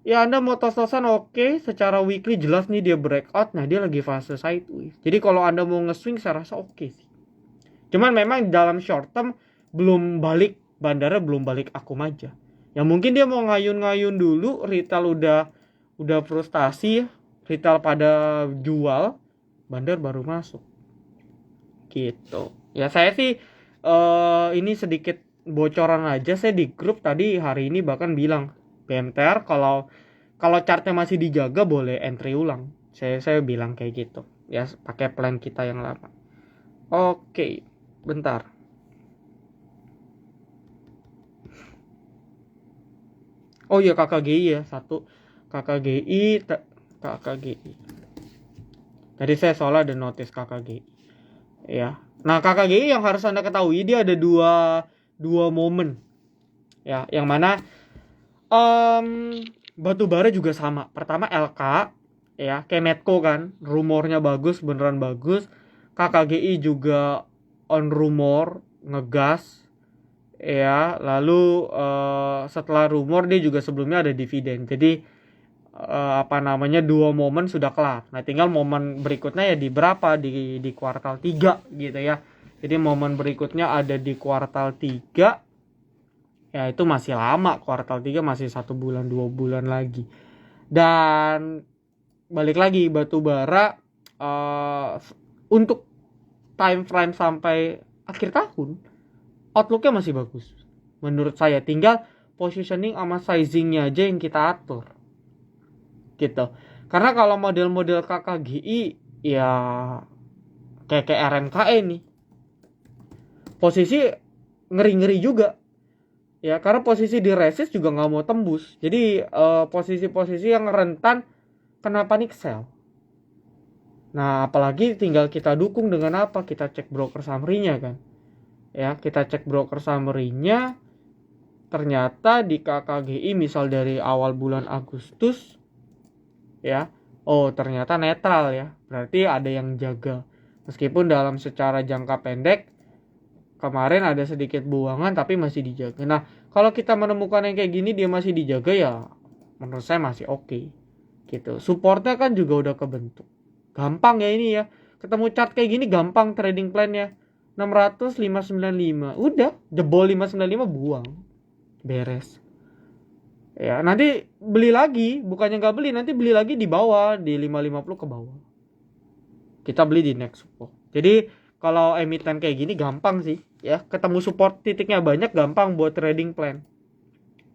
ya Anda mau tos-tosan oke, secara weekly jelas nih dia breakout, nah dia lagi fase sideways. Jadi kalau Anda mau nge-swing saya rasa oke sih. Cuman memang dalam short term belum balik, bandarnya belum balik akum aja. Ya mungkin dia mau ngayun-ngayun dulu, retail udah frustasi, retail pada jual, bandar baru masuk. Gitu. Ya saya sih ini sedikit bocoran aja, saya di grup tadi hari ini bahkan bilang BMTR kalau chartnya masih dijaga boleh entry ulang. Saya bilang kayak gitu. Ya pakai plan kita yang lama. Oke, bentar. Oh iya KKGI ya, satu KKGI. Tadi saya soalnya ada notice KKGI. Ya. Nah, KKGI yang harus Anda ketahui dia ada dua momen. Ya, yang mana batu bara juga sama. Pertama LK ya, Kemetco kan, rumornya bagus, beneran bagus. KKGI juga on rumor ngegas ya, lalu setelah rumor dia juga sebelumnya ada dividen. Jadi dua momen sudah kelar. Nah, tinggal momen berikutnya ya di berapa di kuartal 3 gitu ya. Jadi momen berikutnya ada di kuartal 3. Ya itu masih lama, kuartal 3 masih 1 bulan 2 bulan lagi. Dan balik lagi batu bara untuk time frame sampai akhir tahun outlooknya masih bagus menurut saya, tinggal positioning sama sizingnya aja yang kita atur gitu. Karena kalau model-model KKGI ya kayak RMKE nih posisi ngeri-ngeri juga. Ya, karena posisi di resist juga nggak mau tembus. Jadi posisi-posisi yang rentan kena panic sell. Nah, apalagi tinggal kita dukung dengan apa? Kita cek broker summary-nya kan. Ya, kita cek broker summary-nya. Ternyata di KKGI misal dari awal bulan Agustus ya, oh ternyata netral ya. Berarti ada yang jaga. Meskipun dalam secara jangka pendek kemarin ada sedikit buangan tapi masih dijaga. Nah, kalau kita menemukan yang kayak gini dia masih dijaga ya menurut saya masih oke. Gitu. Supportnya kan juga udah kebentuk. Gampang ya ini ya. Ketemu chart kayak gini gampang trading plan-nya. 600 595. Udah, jebol 595 buang. Beres. Ya, nanti beli lagi, bukannya nggak beli, nanti beli lagi di bawah, di 550 ke bawah. Kita beli di next support. Jadi kalau emiten kayak gini gampang sih, ya. Ketemu support titiknya banyak gampang buat trading plan.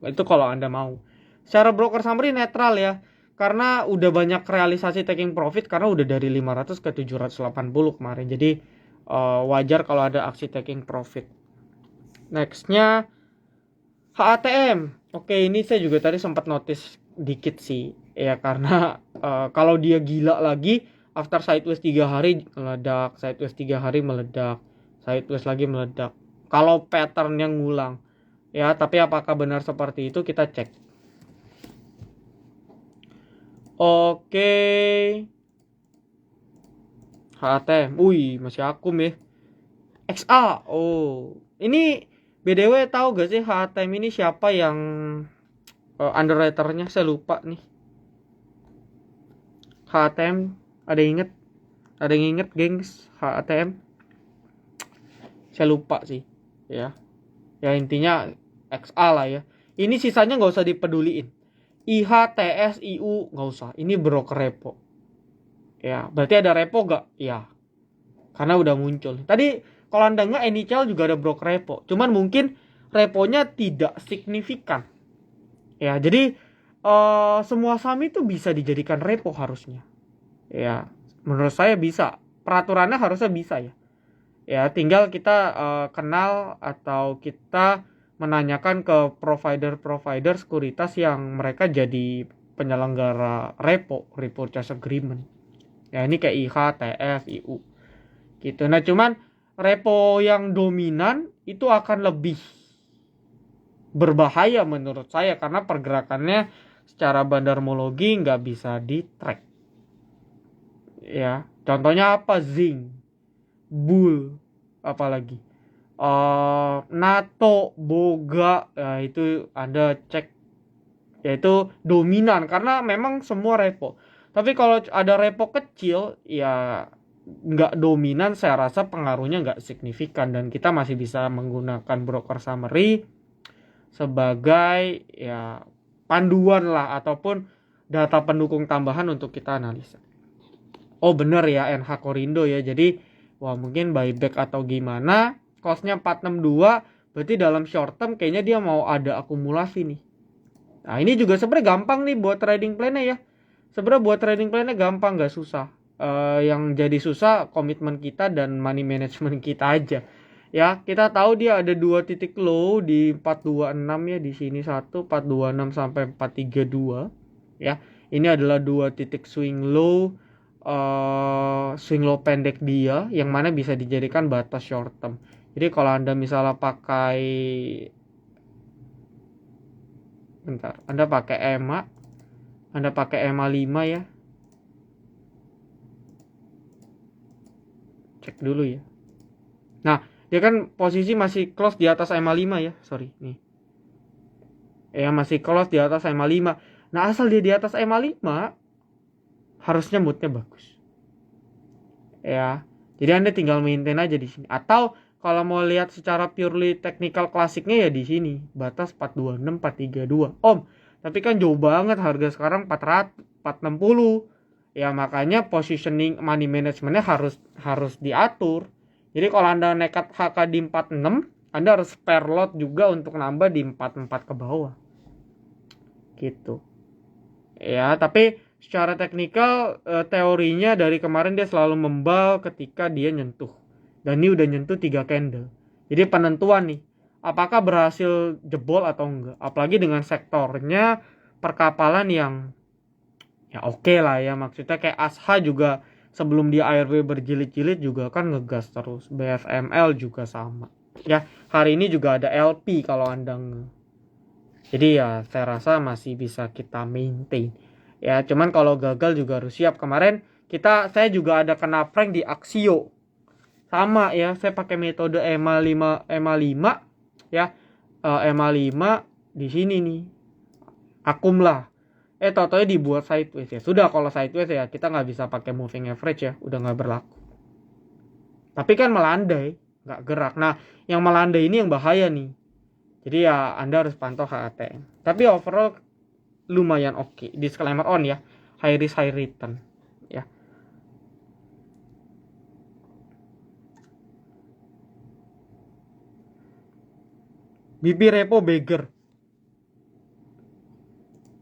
Itu kalau Anda mau. Secara broker summary netral ya. Karena udah banyak realisasi taking profit karena udah dari 500 ke 780 kemarin. Jadi wajar kalau ada aksi taking profit. Nextnya HATM. Oke, ini saya juga tadi sempat notice dikit sih. Ya karena kalau dia gila lagi after sideways 3 hari meledak, sideways 3 hari meledak, sideways lagi meledak. Kalau patternnya ngulang. Ya, tapi apakah benar seperti itu kita cek. Oke. HATM. Masih akum ya. XA. Oh. Ini BDW tahu gak sih HATM ini siapa yang underwriternya? Saya lupa nih. HATM ada yang inget? Ada yang inget, gengs? HATM? Saya lupa sih, ya. Ya intinya XA lah ya. Ini sisanya nggak usah dipeduliin. IHTS, IU nggak usah. Ini broker repo. Ya, berarti ada repo nggak? Ya, karena udah muncul. Tadi kalau Anda nggak, NHL juga ada broker repo. Cuman mungkin reponya tidak signifikan. Ya, jadi semua saham itu bisa dijadikan repo harusnya. Ya, menurut saya bisa. Peraturannya harusnya bisa ya. Ya, tinggal kita kenal atau kita menanyakan ke provider-provider sekuritas yang mereka jadi penyelenggara repo, repurchase agreement. Ya, ini kayak IH, TF, IU. Gitu. Nah, cuman repo yang dominan itu akan lebih berbahaya menurut saya karena pergerakannya secara bandarmologi nggak bisa di track. Ya, contohnya apa? Zinc, bull, apalagi NATO, boga, ya itu Anda cek, yaitu dominan karena memang semua repo. Tapi kalau ada repo kecil ya nggak dominan, saya rasa pengaruhnya nggak signifikan dan kita masih bisa menggunakan broker summary sebagai ya panduan lah ataupun data pendukung tambahan untuk kita analisa. Oh bener ya, NH Korindo ya. Jadi wah mungkin buyback atau gimana, costnya 462, berarti dalam short term kayaknya dia mau ada akumulasi nih. Nah ini juga sebenarnya gampang nih buat trading plan-nya ya. Sebenarnya buat trading plan-nya gampang, gak susah. Yang jadi susah komitmen kita dan money management kita aja. Ya, kita tahu dia ada 2 titik low di 426 ya, di sini 426 sampai 432 ya. Ini adalah 2 titik swing low pendek dia yang mana bisa dijadikan batas short term. Jadi kalau Anda misalnya pakai Anda pakai EMA, Anda pakai EMA 5 ya. Cek dulu ya. Nah, dia kan posisi masih close di atas EMA 5 ya. Sorry, nih. Ya masih close di atas EMA 5. Nah, asal dia di atas EMA 5, harusnya moodnya bagus. Ya. Jadi Anda tinggal maintain aja di sini. Atau kalau mau lihat secara purely technical klasiknya ya di sini, batas 426 432. Tapi kan jauh banget, harga sekarang 400 460. Ya makanya positioning money managementnya harus diatur. Jadi kalau Anda nekat HK di 46, Anda harus spare lot juga untuk nambah di 44 ke bawah. Gitu. Ya, tapi secara teknikal teorinya dari kemarin dia selalu membal ketika dia nyentuh. Dan ini udah nyentuh 3 candle. Jadi penentuan nih, apakah berhasil jebol atau enggak. Apalagi dengan sektornya perkapalan yang ya oke lah ya, maksudnya kayak Asha juga sebelum dia ARW berjilid-jilid juga kan ngegas terus. BFML juga sama. Ya, hari ini juga ada LP kalau Anda Jadi ya saya rasa masih bisa kita maintain. Ya, cuman kalau gagal juga harus siap. Kemarin saya juga ada kena prank di Axio. Sama ya, saya pakai metode EMA 5 ya. EMA 5 di sini nih. Akum lah. Tau-taunya dibuat sideways ya. Sudah kalau sideways ya kita nggak bisa pakai moving average ya, udah nggak berlaku. Tapi kan melandai, nggak gerak. Nah, yang melandai ini yang bahaya nih. Jadi ya Anda harus pantau HATM. Tapi overall lumayan oke. Disclaimer on ya. High risk high return ya. BP repo beggar.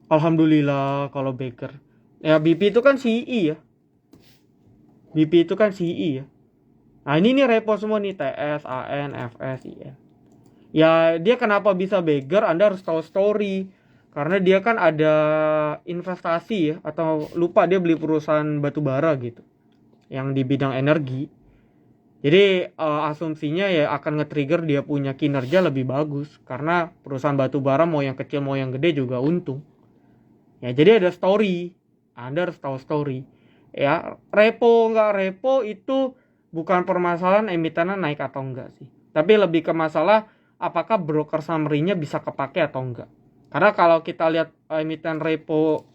Alhamdulillah kalau beggar. Ya BP itu kan CI ya. BP itu kan CI ya. Nah ini nih repo semua nih TS, AN, FS, IN. Ya dia kenapa bisa beggar? Anda harus tahu story. Karena dia kan ada investasi ya, atau lupa dia beli perusahaan batubara gitu, yang di bidang energi. Jadi asumsinya ya akan nge-trigger dia punya kinerja lebih bagus. Karena perusahaan batubara mau yang kecil mau yang gede juga untung. Ya jadi ada story. Anda harus tahu story. Ya repo nggak repo itu bukan permasalahan emitennya naik atau enggak sih. Tapi lebih ke masalah apakah broker summary-nya bisa kepake atau enggak. Karena kalau kita lihat emiten repo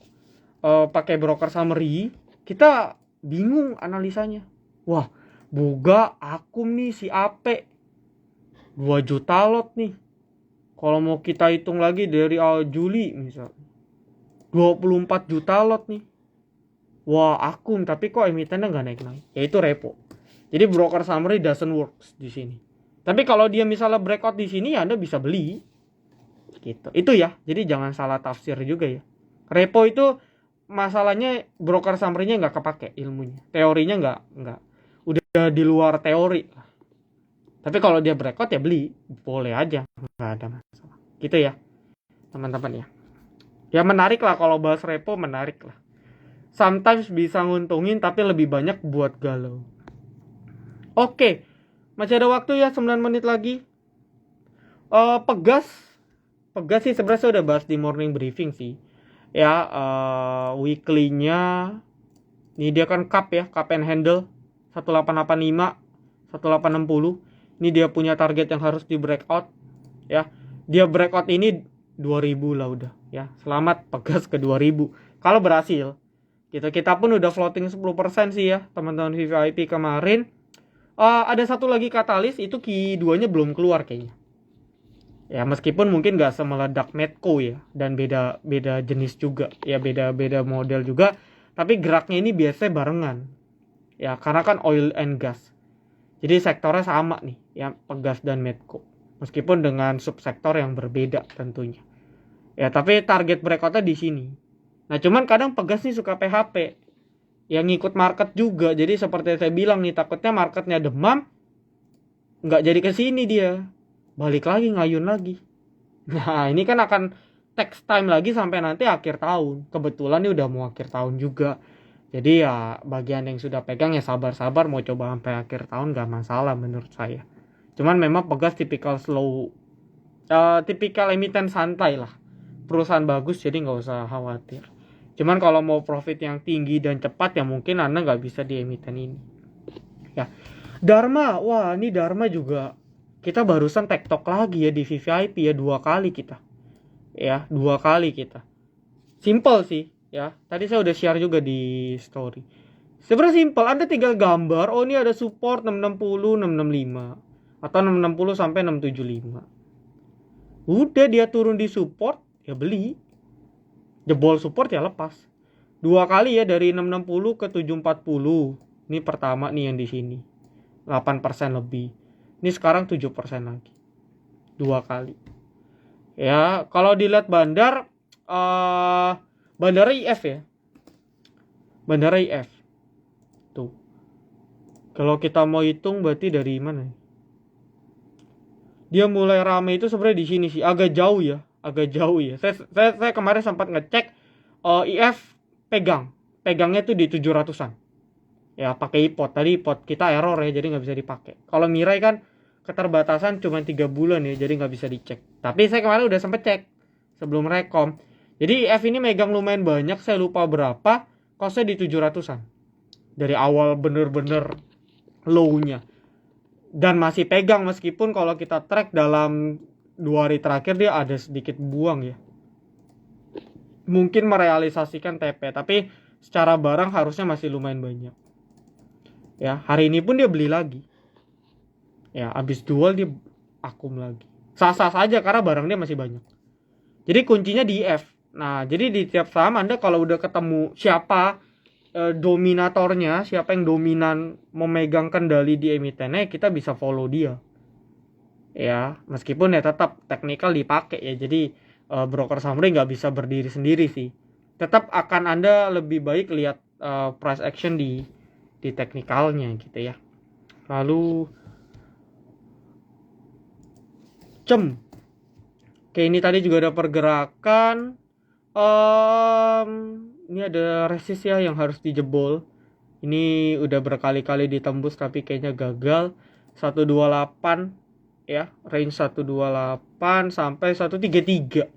pakai broker summary, kita bingung analisanya. Wah, Boga, Akum nih si Ape 2 juta lot nih. Kalau mau kita hitung lagi dari awal Juli misal 24 juta lot nih. Wah, Akum tapi kok emitennya nggak naik-naik. Yaitu repo. Jadi broker summary doesn't works di sini. Tapi kalau dia misalnya breakout di sini ya Anda bisa beli. Gitu. Itu ya. Jadi jangan salah tafsir juga ya. Repo itu masalahnya broker summary-nya nggak kepake ilmunya. Teorinya nggak. Udah di luar teori. Tapi kalau dia breakout ya beli. Boleh aja. Nggak ada masalah. Gitu ya. Teman-teman ya. Ya menarik lah kalau bahas repo, menarik lah. Sometimes bisa nguntungin tapi lebih banyak buat galau. Oke. Masih ada waktu ya 9 menit lagi. Pegas sih sebenarnya saya udah bahas di morning briefing sih. Ya, weekly-nya ini dia kan cup ya, cup and handle 1885, 1860. Ini dia punya target yang harus di breakout ya. Dia breakout ini 2000 lah udah ya. Selamat Pegas ke 2000. Kalau berhasil, kita pun udah floating 10% sih ya, teman-teman VVIP kemarin. Ada satu lagi katalis, itu Q2-nya belum keluar kayaknya. Ya meskipun mungkin gak semeledak Medco ya, dan beda jenis juga ya, beda model juga, tapi geraknya ini biasanya barengan ya, karena kan oil and gas, jadi sektornya sama nih ya, Pegas dan Medco, meskipun dengan subsektor yang berbeda tentunya ya. Tapi target breakoutnya di sini. Nah cuman kadang Pegas nih suka PHP yang ngikut market juga, jadi seperti saya bilang nih, takutnya marketnya demam nggak jadi ke sini, dia balik lagi ngayun lagi. Nah ini kan akan takes time lagi sampai nanti akhir tahun. Kebetulan ini udah mau akhir tahun juga. Jadi ya bagian yang sudah pegang ya sabar-sabar, mau coba sampai akhir tahun gak masalah menurut saya. Cuman memang Pegas tipikal slow, tipikal emiten santai lah. Perusahaan bagus jadi gak usah khawatir. Cuman kalau mau profit yang tinggi dan cepat ya mungkin Anda gak bisa di emiten ini. Ya, Dharma, wah ini Dharma juga kita barusan tektok lagi ya di VVIP ya, 2 kali kita. Ya, 2 kali kita. Simple sih ya. Tadi saya udah share juga di story. Sebenarnya simple, Anda tinggal gambar, oh ini ada support 660, 665 atau 660 sampai 675. Udah dia turun di support, ya beli. Jebol support ya lepas. 2 kali ya, dari 660 ke 740. Ini pertama nih yang di sini. 8% lebih. Ini sekarang 7% lagi. 2 kali. Ya, kalau dilihat bandar bandara IF ya. Bandara IF. Tuh. Kalau kita mau hitung berarti dari mana? Dia mulai rame itu sebenarnya di sini sih, agak jauh ya, agak jauh ya. Saya kemarin sempat ngecek IF pegangnya tuh di 700-an. Ya pakai iPod. Tadi iPod kita error ya, jadi nggak bisa dipakai. Kalau Mirai kan keterbatasan cuma 3 bulan ya, jadi nggak bisa dicek. Tapi saya kemarin udah sempet cek sebelum rekom. Jadi IF ini megang lumayan banyak, saya lupa berapa, kosnya di 700-an. Dari awal bener-bener low-nya. Dan masih pegang meskipun kalau kita track dalam 2 hari terakhir dia ada sedikit buang ya. Mungkin merealisasikan TP, tapi secara barang harusnya masih lumayan banyak. Ya, hari ini pun dia beli lagi. Ya, habis jual dia akum lagi. Sah-sah saja karena barang dia masih banyak. Jadi kuncinya di IF. Nah, jadi di tiap saham Anda kalau udah ketemu siapa dominatornya, siapa yang dominan memegang kendali di emitennya, kita bisa follow dia. Ya, meskipun ya tetap teknikal dipakai ya. Jadi broker summary nggak bisa berdiri sendiri sih. Tetap akan Anda lebih baik lihat price action di teknikalnya gitu ya. Lalu CEM. Oke, ini tadi juga ada pergerakan. Ini ada resist ya yang harus dijebol. Ini udah berkali-kali ditembus tapi kayaknya gagal. 128 ya, range 128 sampai 133.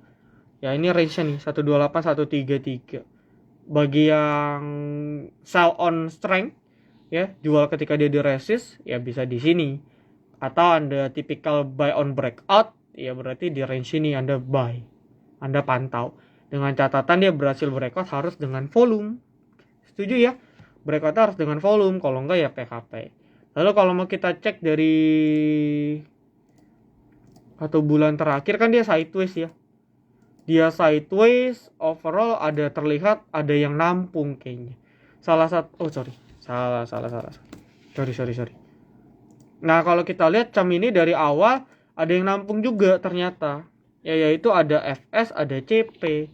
Ya, ini range-nya nih 128 133. Bagi yang sell on strength ya, jual ketika dia di resist ya bisa di sini. Atau Anda tipikal buy on breakout, ya berarti di range ini Anda buy. Anda pantau. Dengan catatan dia berhasil breakout harus dengan volume. Setuju ya? Breakout harus dengan volume, kalau enggak ya PHP. Lalu kalau mau kita cek dari 1 bulan terakhir kan dia sideways ya. Dia sideways, overall ada terlihat ada yang nampung kayaknya. Salah. Sorry. Nah, kalau kita lihat CEM ini dari awal ada yang nampung juga ternyata. Ya, yaitu ada FS, ada CP.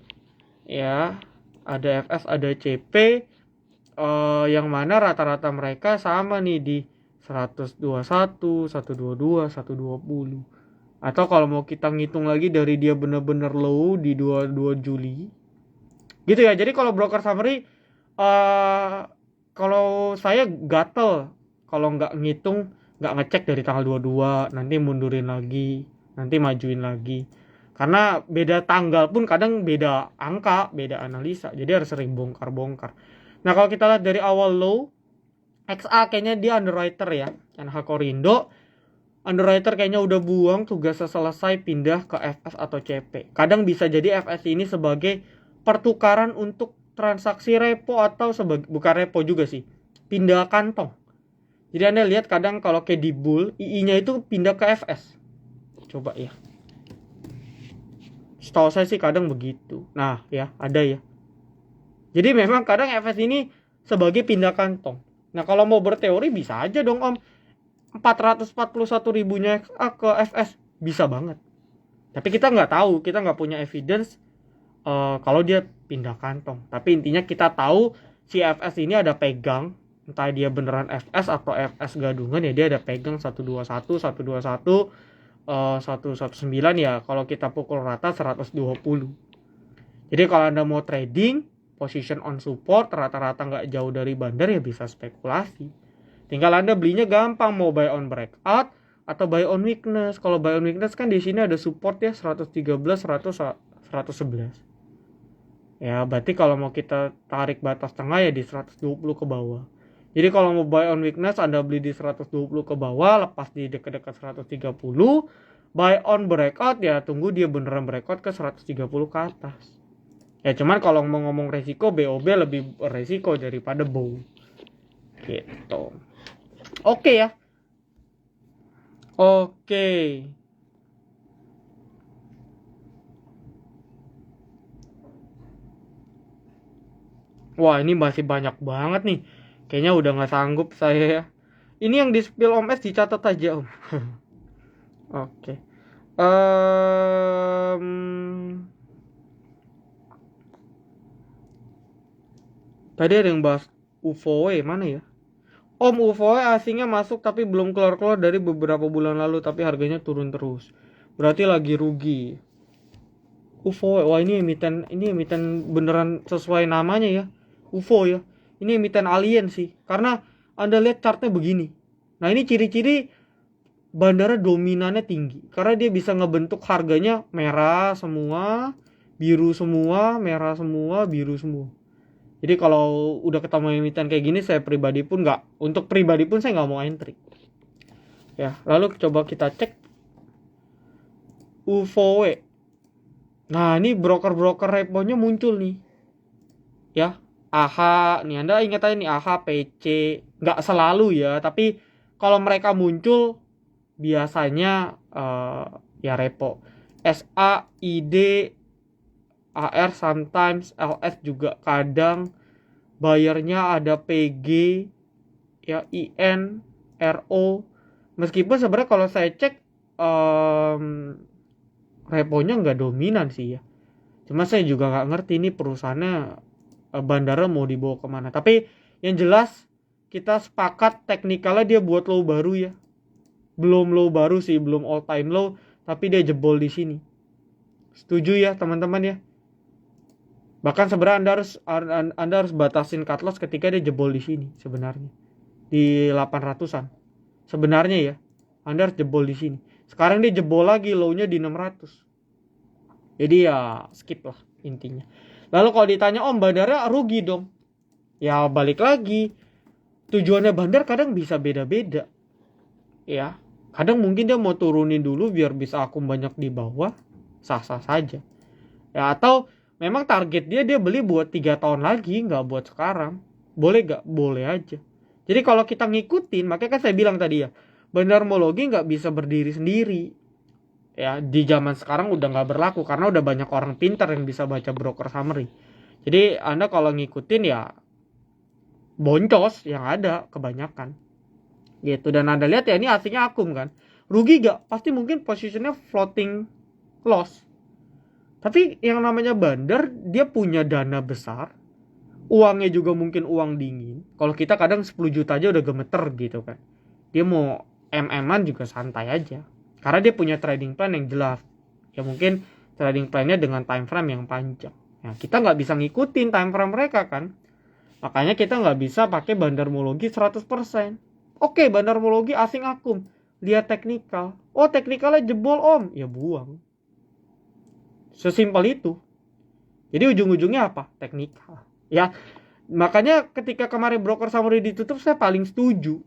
Ya, ada FS, ada CP. Yang mana rata-rata mereka sama nih di 121, 122, 120. Atau kalau mau kita ngitung lagi dari dia bener-bener low di 22 Juli. Gitu ya. Jadi kalau broker summary kalau saya gatel kalau nggak ngitung, nggak ngecek dari tanggal 22, nanti mundurin lagi, nanti majuin lagi. Karena beda tanggal pun kadang beda angka, beda analisa. Jadi harus sering bongkar-bongkar. Nah, kalau kita lihat dari awal low, XA kayaknya dia underwriter ya. NH Korindo, underwriter kayaknya udah buang, tugasnya selesai, pindah ke FS atau CP. Kadang bisa jadi FS ini sebagai pertukaran untuk transaksi repo atau bukan repo juga sih, pindah kantong. Jadi Anda lihat kadang kalau kayak di bull, II-nya itu pindah ke FS. Coba ya. Setahu saya sih kadang begitu. Nah ya, ada ya. Jadi memang kadang FS ini sebagai pindah kantong. Nah, kalau mau berteori bisa aja dong Om. 441 ribunya ke FS bisa banget. Tapi kita nggak tahu, kita nggak punya evidence kalau dia pindah kantong. Tapi intinya kita tahu si FS ini ada pegang, entah dia beneran FS atau FS gadungan ya, dia ada pegang 121, 121, 119 ya. Kalau kita pukul rata 120. Jadi kalau Anda mau trading position on support rata-rata nggak jauh dari bandar ya bisa spekulasi. Tinggal Anda belinya gampang, mau buy on breakout atau buy on weakness. Kalau buy on weakness kan di sini ada support ya 113, 100, 111. Ya, berarti kalau mau kita tarik batas tengah ya di 120 ke bawah. Jadi kalau mau buy on weakness Anda beli di 120 ke bawah, lepas di dekat-dekat 130. Buy on breakout ya tunggu dia beneran breakout ke 130 ke atas. Ya cuman kalau mau ngomong resiko, BOB lebih resiko daripada bow. Gitu. Oke ya. Oke. Wah, ini masih banyak banget nih. Kayaknya udah nggak sanggup saya ya. Ini yang di spill Om S dicatat aja Om. Oke. Tadi ada yang bahas UFO mana ya? Om, UFO asingnya masuk tapi belum keluar-keluar dari beberapa bulan lalu, tapi harganya turun terus. Berarti lagi rugi. UFO, wah ini emiten beneran sesuai namanya ya. UFO ya. Ini emiten alien sih. Karena Anda lihat chartnya begini. Nah, ini ciri-ciri bandara dominannya tinggi. Karena dia bisa ngebentuk harganya merah semua, biru semua, merah semua, biru semua. Jadi kalau udah ketemu emiten kayak gini, saya pribadi pun untuk pribadi pun saya nggak mau entry. Ya, lalu coba kita cek UFOW. Nah, ini broker-broker repo-nya muncul nih. Ya, AHA, nih Anda ingat aja nih AHA, PC, nggak selalu ya, tapi kalau mereka muncul biasanya ya repo. SA, ID, AR sometimes, LS juga kadang. Bayarnya ada PG, ya IN, RO. Meskipun sebenarnya kalau saya cek reponya nggak dominan sih ya. Cuma saya juga nggak ngerti ini perusahaannya bandara mau dibawa kemana. Tapi yang jelas kita sepakat teknikalnya dia buat low baru ya. Belum low baru sih, belum all time low, tapi dia jebol di sini. Setuju ya teman-teman ya. Bahkan sebenarnya Anda harus batasin cut loss ketika dia jebol di sini sebenarnya. Di 800-an. Sebenarnya ya, Anda harus jebol di sini. Sekarang dia jebol lagi low-nya di 600. Jadi ya skip lah intinya. Lalu kalau ditanya, "Om, bandara rugi dong?" Ya balik lagi. Tujuannya bandar kadang bisa beda-beda. Ya, kadang mungkin dia mau turunin dulu biar bisa akum banyak di bawah. Sah-sah saja. Ya, atau memang target dia beli buat 3 tahun lagi, nggak buat sekarang. Boleh nggak? Boleh aja. Jadi kalau kita ngikutin, makanya kan saya bilang tadi ya, bandarmologi nggak bisa berdiri sendiri. Ya, di zaman sekarang udah nggak berlaku karena udah banyak orang pintar yang bisa baca broker summary. Jadi Anda kalau ngikutin ya boncos yang ada kebanyakan. Gitu. Dan Anda lihat ya ini aslinya akum kan. Rugi nggak? Pasti mungkin posisinya floating loss. Tapi yang namanya bandar, dia punya dana besar. Uangnya juga mungkin uang dingin. Kalau kita kadang 10 juta aja udah gemeter gitu kan. Dia mau MM-an juga santai aja. Karena dia punya trading plan yang jelas. Ya mungkin trading plan-nya dengan time frame yang panjang. Nah, kita nggak bisa ngikutin time frame mereka kan. Makanya kita nggak bisa pakai bandarmologi 100%. Oke, bandarmologi asing akum. Lihat teknikal. Oh, teknikalnya jebol om. Ya buang. Sesimpel itu. Jadi ujung-ujungnya apa? Teknikal. Ya, makanya ketika kemarin broker summary ditutup saya paling setuju.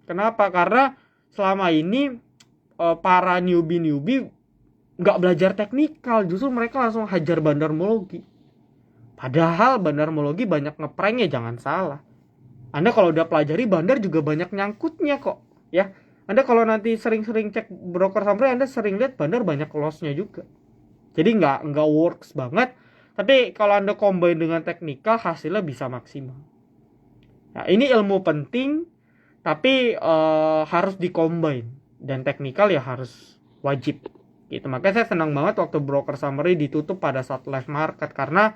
Kenapa? Karena selama ini para newbie nggak belajar teknikal, justru mereka langsung hajar bandarmologi. Padahal bandarmologi banyak ngeprank ya, jangan salah. Anda kalau udah pelajari bandar juga banyak nyangkutnya kok, ya. Anda kalau nanti sering-sering cek broker summary, Anda sering lihat bandar banyak loss-nya juga. Jadi nggak works banget. Tapi kalau Anda combine dengan teknikal, hasilnya bisa maksimal. Nah, ini ilmu penting, tapi harus di-combine. Dan teknikal ya harus wajib. Gitu. Makanya saya senang banget waktu broker summary ditutup pada saat live market. Karena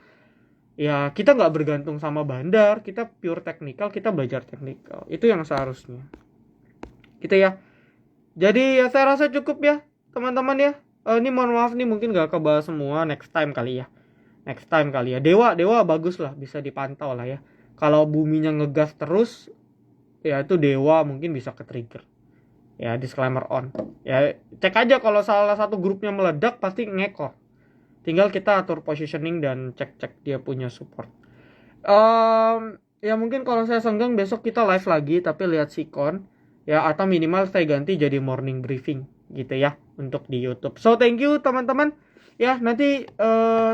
ya kita nggak bergantung sama bandar. Kita pure teknikal, kita belajar teknikal. Itu yang seharusnya. Gitu ya. Jadi ya saya rasa cukup ya teman-teman ya. Ini mohon maaf nih mungkin gak kebahas semua, next time kali ya. Dewa bagus lah, bisa dipantau lah ya. Kalau buminya ngegas terus, ya itu Dewa mungkin bisa ke trigger. Ya, disclaimer on. Ya cek aja kalau salah satu grupnya meledak pasti ngekor. Tinggal kita atur positioning dan cek dia punya support. Ya mungkin kalau saya senggang besok kita live lagi tapi lihat sikon. Ya atau minimal saya ganti jadi morning briefing gitu ya untuk di YouTube. So thank you teman-teman. Ya nanti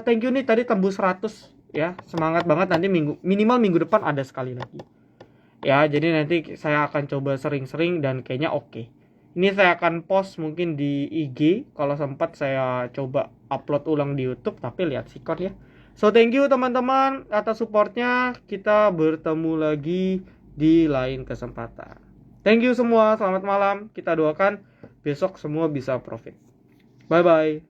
thank you nih tadi tembus 100 ya. Semangat banget nanti minimal minggu depan ada sekali lagi. Ya jadi nanti saya akan coba sering-sering dan kayaknya oke. Ini saya akan post mungkin di IG kalau sempat saya coba upload ulang di YouTube tapi lihat sikon ya. So thank you teman-teman atas supportnya. Kita bertemu lagi di lain kesempatan. Thank you semua, selamat malam. Kita doakan besok semua bisa profit. Bye bye.